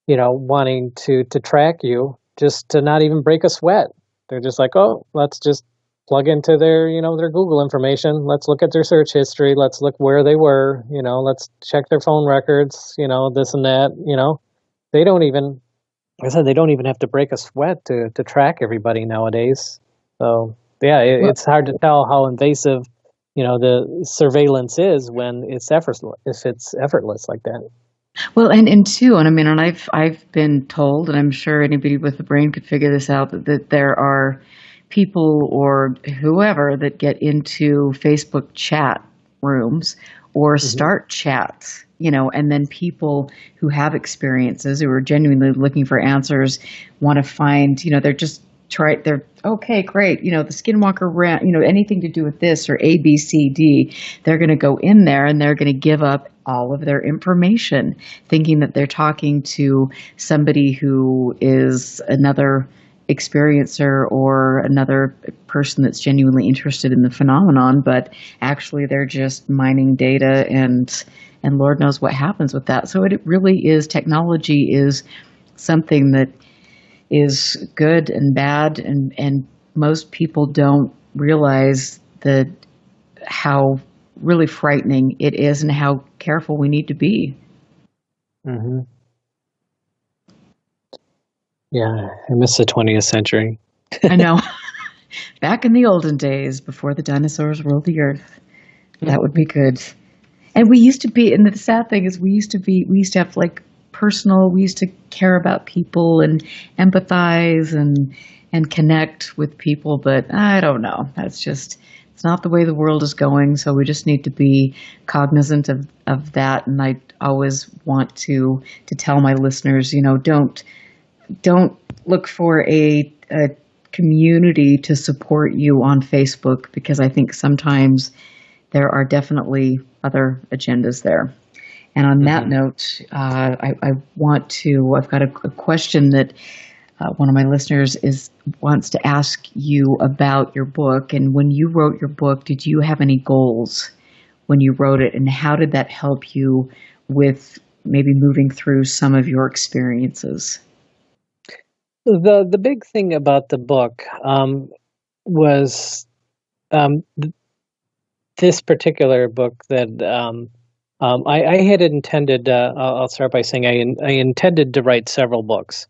wanting to track you, just to not even break a sweat. They're just like, oh, let's just plug into their, their Google information. Let's look at their search history. Let's look where they were, let's check their phone records, this and that, they don't even, like I said, they don't even have to break a sweat to track everybody nowadays. So yeah, it's hard to tell how invasive, the surveillance is when it's effortless, if it's effortless like that. Well, and too, and I mean, and I've been told, and I'm sure anybody with a brain could figure this out, that there are people or whoever that get into Facebook chat rooms or start chats, and then people who have experiences, who are genuinely looking for answers, want to find, they're okay, great. The Skinwalker ran, anything to do with this or A, B, C, D, they're going to go in there and they're going to give up all of their information, thinking that they're talking to somebody who is another experiencer or another person that's genuinely interested in the phenomenon, but actually they're just mining data and Lord knows what happens with that. So it really is, technology is something that is good and bad, and most people don't realize that how really frightening it is and how careful we need to be. Mm-hmm. Yeah, I miss the 20th century. I know. Back in the olden days, before the dinosaurs ruled the earth, that would be good. And we used to be, and the sad thing is we used to have like personal, we used to care about people and empathize and connect with people, but I don't know. It's not the way the world is going, so we just need to be cognizant of that. And I always want to tell my listeners, don't look for a community to support you on Facebook, because I think sometimes there are definitely other agendas there. And on that note, I've got a question that one of my listeners wants to ask you about your book. And when you wrote your book, did you have any goals when you wrote it? And how did that help you with maybe moving through some of your experiences? The big thing about the book was this particular book that I had intended. I'll start by saying I intended to write several books,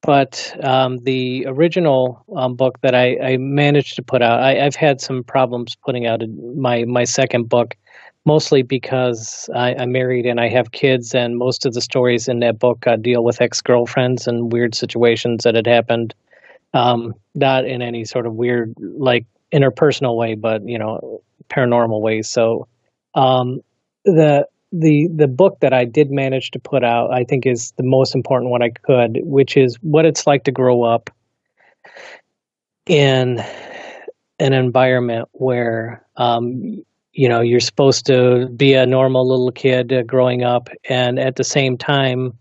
but the original book that I managed to put out, I've had some problems putting out my second book, mostly because I'm married and I have kids, and most of the stories in that book deal with ex-girlfriends and weird situations that had happened, not in any sort of weird, like, interpersonal way, but, paranormal ways. So the book that I did manage to put out, I think, is the most important one I could, which is what it's like to grow up in an environment where you're supposed to be a normal little kid growing up, and at the same time,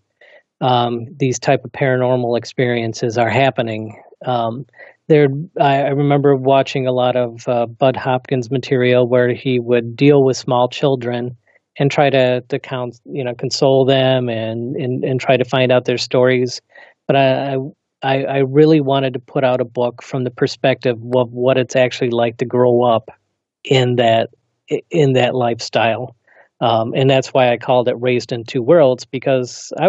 these type of paranormal experiences are happening. I remember watching a lot of Bud Hopkins material where he would deal with small children and try to console them and try to find out their stories. But I really wanted to put out a book from the perspective of what it's actually like to grow up in that lifestyle. And that's why I called it Raised in Two Worlds, because I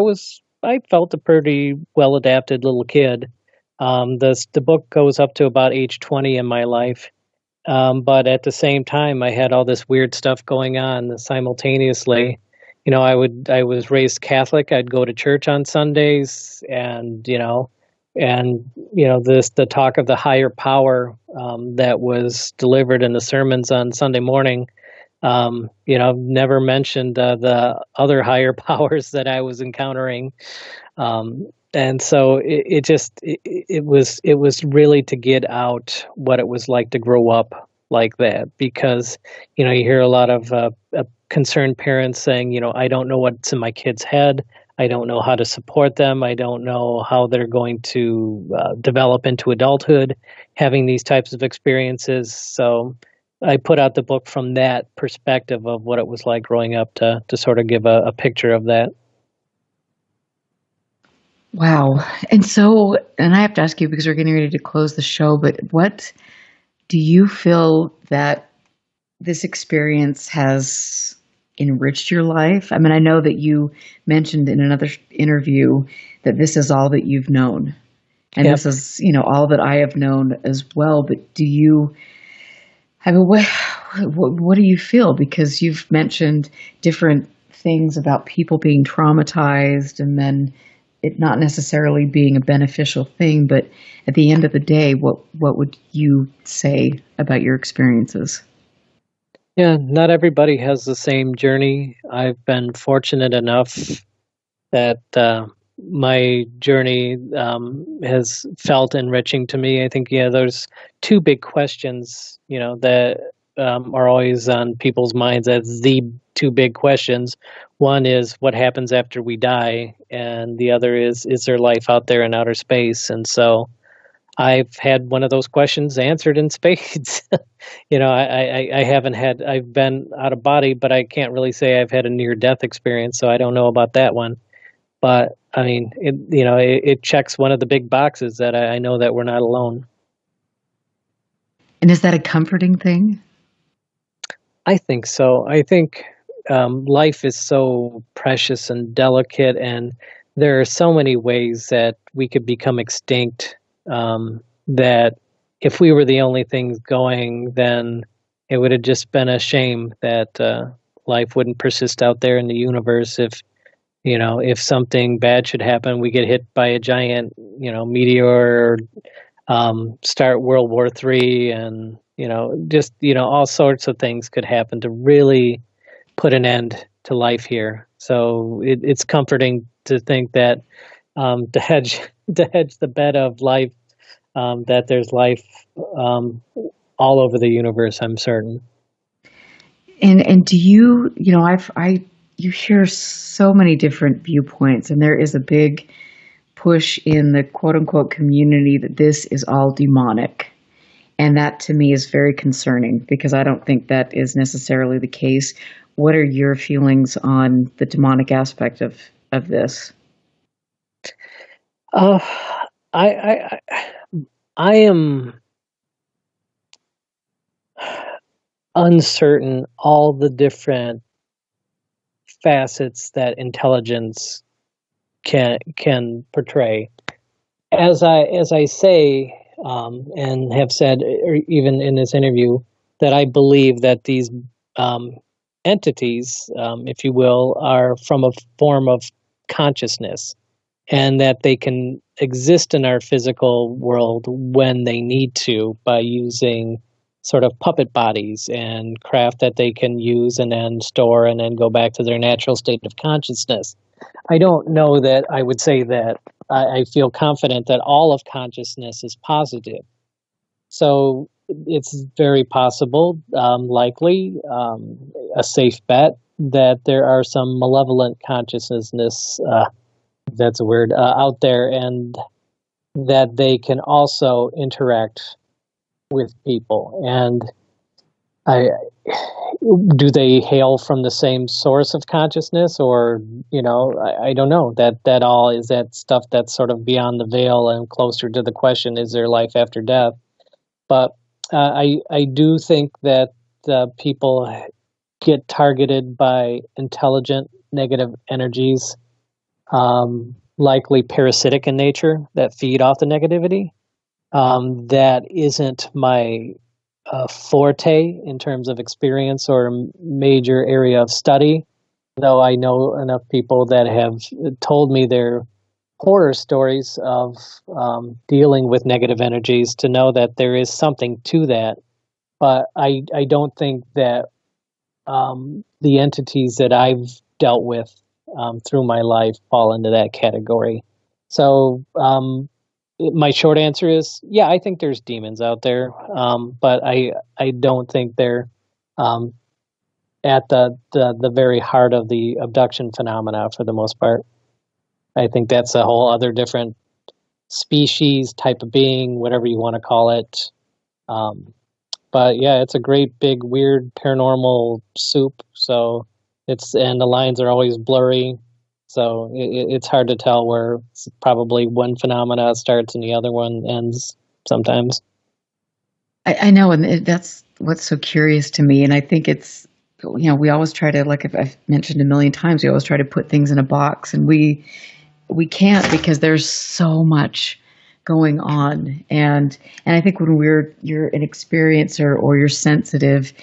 felt a pretty well adapted little kid. The book goes up to about age 20 in my life. But at the same time, I had all this weird stuff going on simultaneously. I was raised Catholic. I'd go to church on Sundays, and the talk of the higher power that was delivered in the sermons on Sunday morning. Never mentioned the other higher powers that I was encountering. And so it was really to get out what it was like to grow up like that, because, you hear a lot of concerned parents saying, I don't know what's in my kid's head. I don't know how to support them. I don't know how they're going to develop into adulthood, having these types of experiences. So I put out the book from that perspective of what it was like growing up to sort of give a picture of that. Wow. And I have to ask you, because we're getting ready to close the show, but what do you feel that this experience has enriched your life? I mean, I know that you mentioned in another interview that this is all that you've known. And Yep. this is, all that I have known as well. But what do you feel? Because you've mentioned different things about people being traumatized and then it not necessarily being a beneficial thing, but at the end of the day, what would you say about your experiences? Yeah, not everybody has the same journey. I've been fortunate enough that my journey has felt enriching to me. I think, there's two big questions, that are always on people's minds as the two big questions. One is what happens after we die, and the other is there life out there in outer space? And so I've had one of those questions answered in spades. I've been out of body, but I can't really say I've had a near-death experience, so I don't know about that one. But I mean, it checks one of the big boxes that I know that we're not alone. And is that a comforting thing? I think so. I think life is so precious and delicate, and there are so many ways that we could become extinct, that if we were the only things going, then it would have just been a shame that life wouldn't persist out there in the universe. If something bad should happen, we get hit by a giant, meteor, start World War III, and, all sorts of things could happen to really put an end to life here. So it's comforting to think that to hedge the bet of life, that there's life all over the universe, I'm certain. And do you, you hear so many different viewpoints, and there is a big push in the quote unquote community that this is all demonic. And that to me is very concerning, because I don't think that is necessarily the case. What are your feelings on the demonic aspect of this? I am uncertain all the different facets that intelligence can portray. As I say, and have said, or even in this interview, that I believe that these entities, if you will, are from a form of consciousness, and that they can exist in our physical world when they need to by using sort of puppet bodies and craft that they can use and then store and then go back to their natural state of consciousness. I don't know that I would say that I feel confident that all of consciousness is positive. So it's very possible, likely, a safe bet that there are some malevolent consciousness, that's a word, out there. And that they can also interact with people. And do they hail from the same source of consciousness, or I don't know. That all is that stuff that's sort of beyond the veil and closer to the question: is there life after death? But I do think that people get targeted by intelligent negative energies, likely parasitic in nature, that feed off the negativity. That isn't my forte in terms of experience or major area of study, though I know enough people that have told me their horror stories of dealing with negative energies to know that there is something to that. But I don't think that the entities that I've dealt with through my life fall into that category. So my short answer is, yeah, I think there's demons out there, but I don't think they're at the very heart of the abduction phenomena for the most part. I think that's a whole other different species, type of being, whatever you want to call it. But yeah, it's a great big weird paranormal soup. So and the lines are always blurry. So it's hard to tell where probably one phenomena starts and the other one ends sometimes. I know, and that's what's so curious to me. And I think it's, we always try to, like I've mentioned a million times, we always try to put things in a box, and we can't, because there's so much going on. And I think when you're an experiencer or you're sensitive,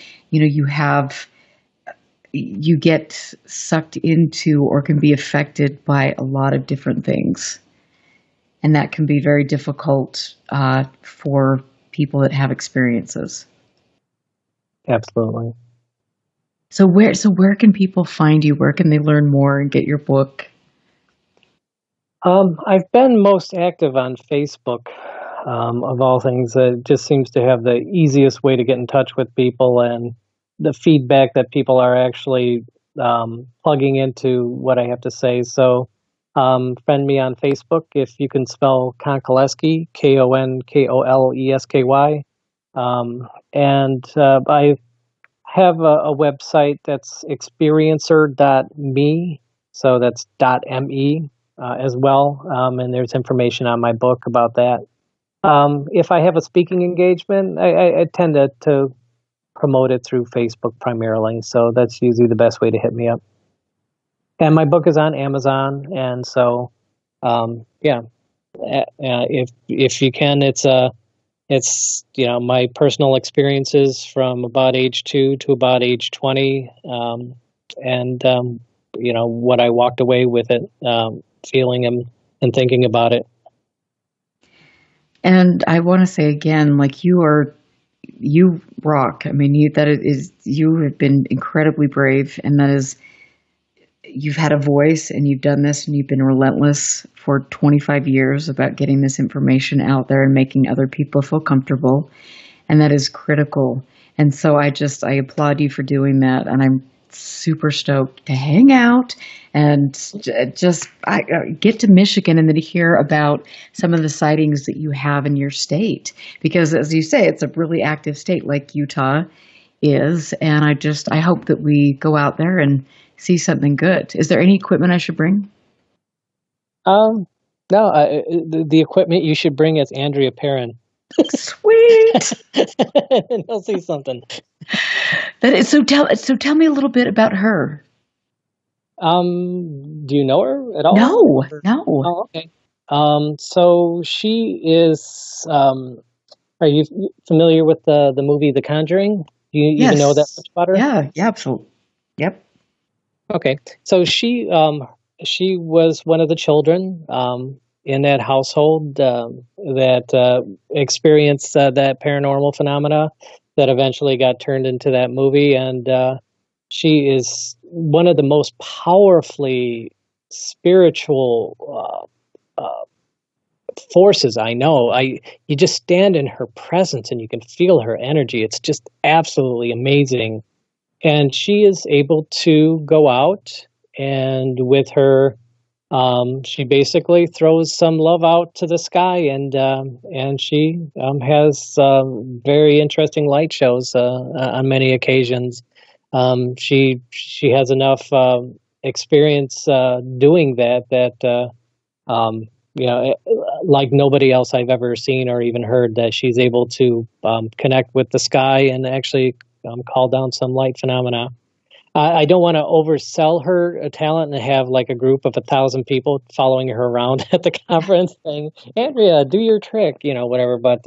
you get sucked into or can be affected by a lot of different things. And that can be very difficult for people that have experiences. Absolutely. So where can people find you? Where can they learn more and get your book? I've been most active on Facebook, of all things. It just seems to have the easiest way to get in touch with people, and the feedback that people are actually plugging into what I have to say. So friend me on Facebook if you can spell Konkolesky, Konkolesky. And I have a website that's experiencer.me, so that's .me as well. And there's information on my book about that. If I have a speaking engagement, I tend to promote it through Facebook primarily. So that's usually the best way to hit me up. And my book is on Amazon. And so, if you can, it's my personal experiences from about age 2 to about age 20. What I walked away with it, feeling and thinking about it. And I want to say again, like, you rock. I mean, you have been incredibly brave, and you've had a voice, and you've done this, and you've been relentless for 25 years about getting this information out there and making other people feel comfortable. And that is critical. And so I applaud you for doing that. And I'm super stoked to hang out and just get to Michigan and then to hear about some of the sightings that you have in your state. Because as you say, it's a really active state like Utah is. And I hope that we go out there and see something good. Is there any equipment I should bring? No, the equipment you should bring is Andrea Perrin. Sweet. And he'll see something. That is so. Tell me a little bit about her. Do you know her at all? No. Oh, okay. So she is. Are you familiar with the movie The Conjuring? Do you even know that much about her? Yeah, absolutely. Yep. Okay, so she was one of the children in that household that experienced that paranormal phenomena that eventually got turned into that movie. And she is one of the most powerfully spiritual forces I know. You just stand in her presence and you can feel her energy. It's just absolutely amazing. And she is able to go out and with her she basically throws some love out to the sky, and she has very interesting light shows on many occasions. She has enough experience doing that like nobody else I've ever seen or even heard, that she's able to connect with the sky and actually call down some light phenomena. I don't want to oversell her talent and have like a group of 1,000 people following her around at the conference saying, "Andrea, do your trick," whatever. But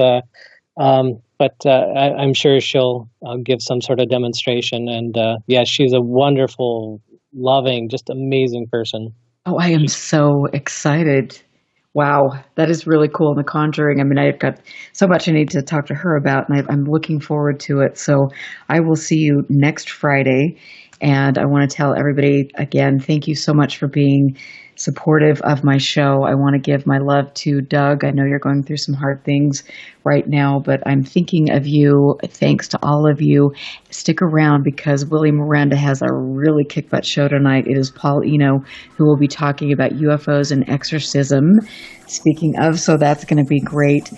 I'm sure she'll give some sort of demonstration. And she's a wonderful, loving, just amazing person. Oh, I am so excited. Wow, that is really cool. And The Conjuring, I mean, I've got so much I need to talk to her about, and I'm looking forward to it. So I will see you next Friday. And I want to tell everybody, again, thank you so much for being supportive of my show. I want to give my love to Doug. I know you're going through some hard things right now, but I'm thinking of you. Thanks to all of you. Stick around because Willie Miranda has a really kick-butt show tonight. It is Paul Eno who will be talking about UFOs and exorcism. Speaking of, so that's going to be great.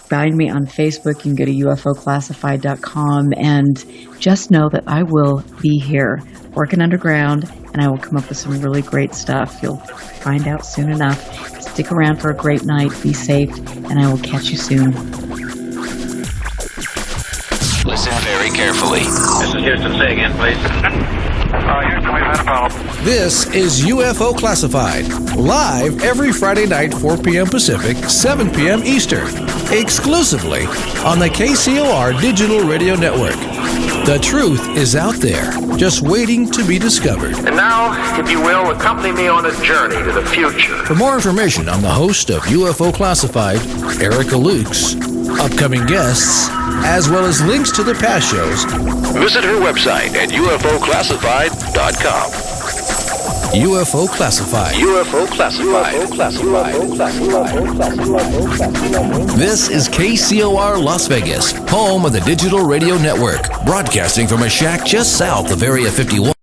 Find me on Facebook. You can go to UFOclassified.com, and just know that I will be here working underground, and I will come up with some really great stuff. You'll find out soon enough. Stick around for a great night. Be safe, and I will catch you soon. Listen very carefully. This is Houston. Say again, please. Houston, we've had a problem. This is UFO Classified, live every Friday night, 4 p.m. Pacific, 7 p.m. Eastern, exclusively on the KCOR Digital Radio Network. The truth is out there, just waiting to be discovered. And now, if you will, accompany me on a journey to the future. For more information on the host of UFO Classified, Erica Lukes, upcoming guests, as well as links to the past shows, visit her website at UFOclassified.com. UFO Classified. UFO Classified. This is KCOR Las Vegas, home of the Digital Radio Network, broadcasting from a shack just south of Area 51.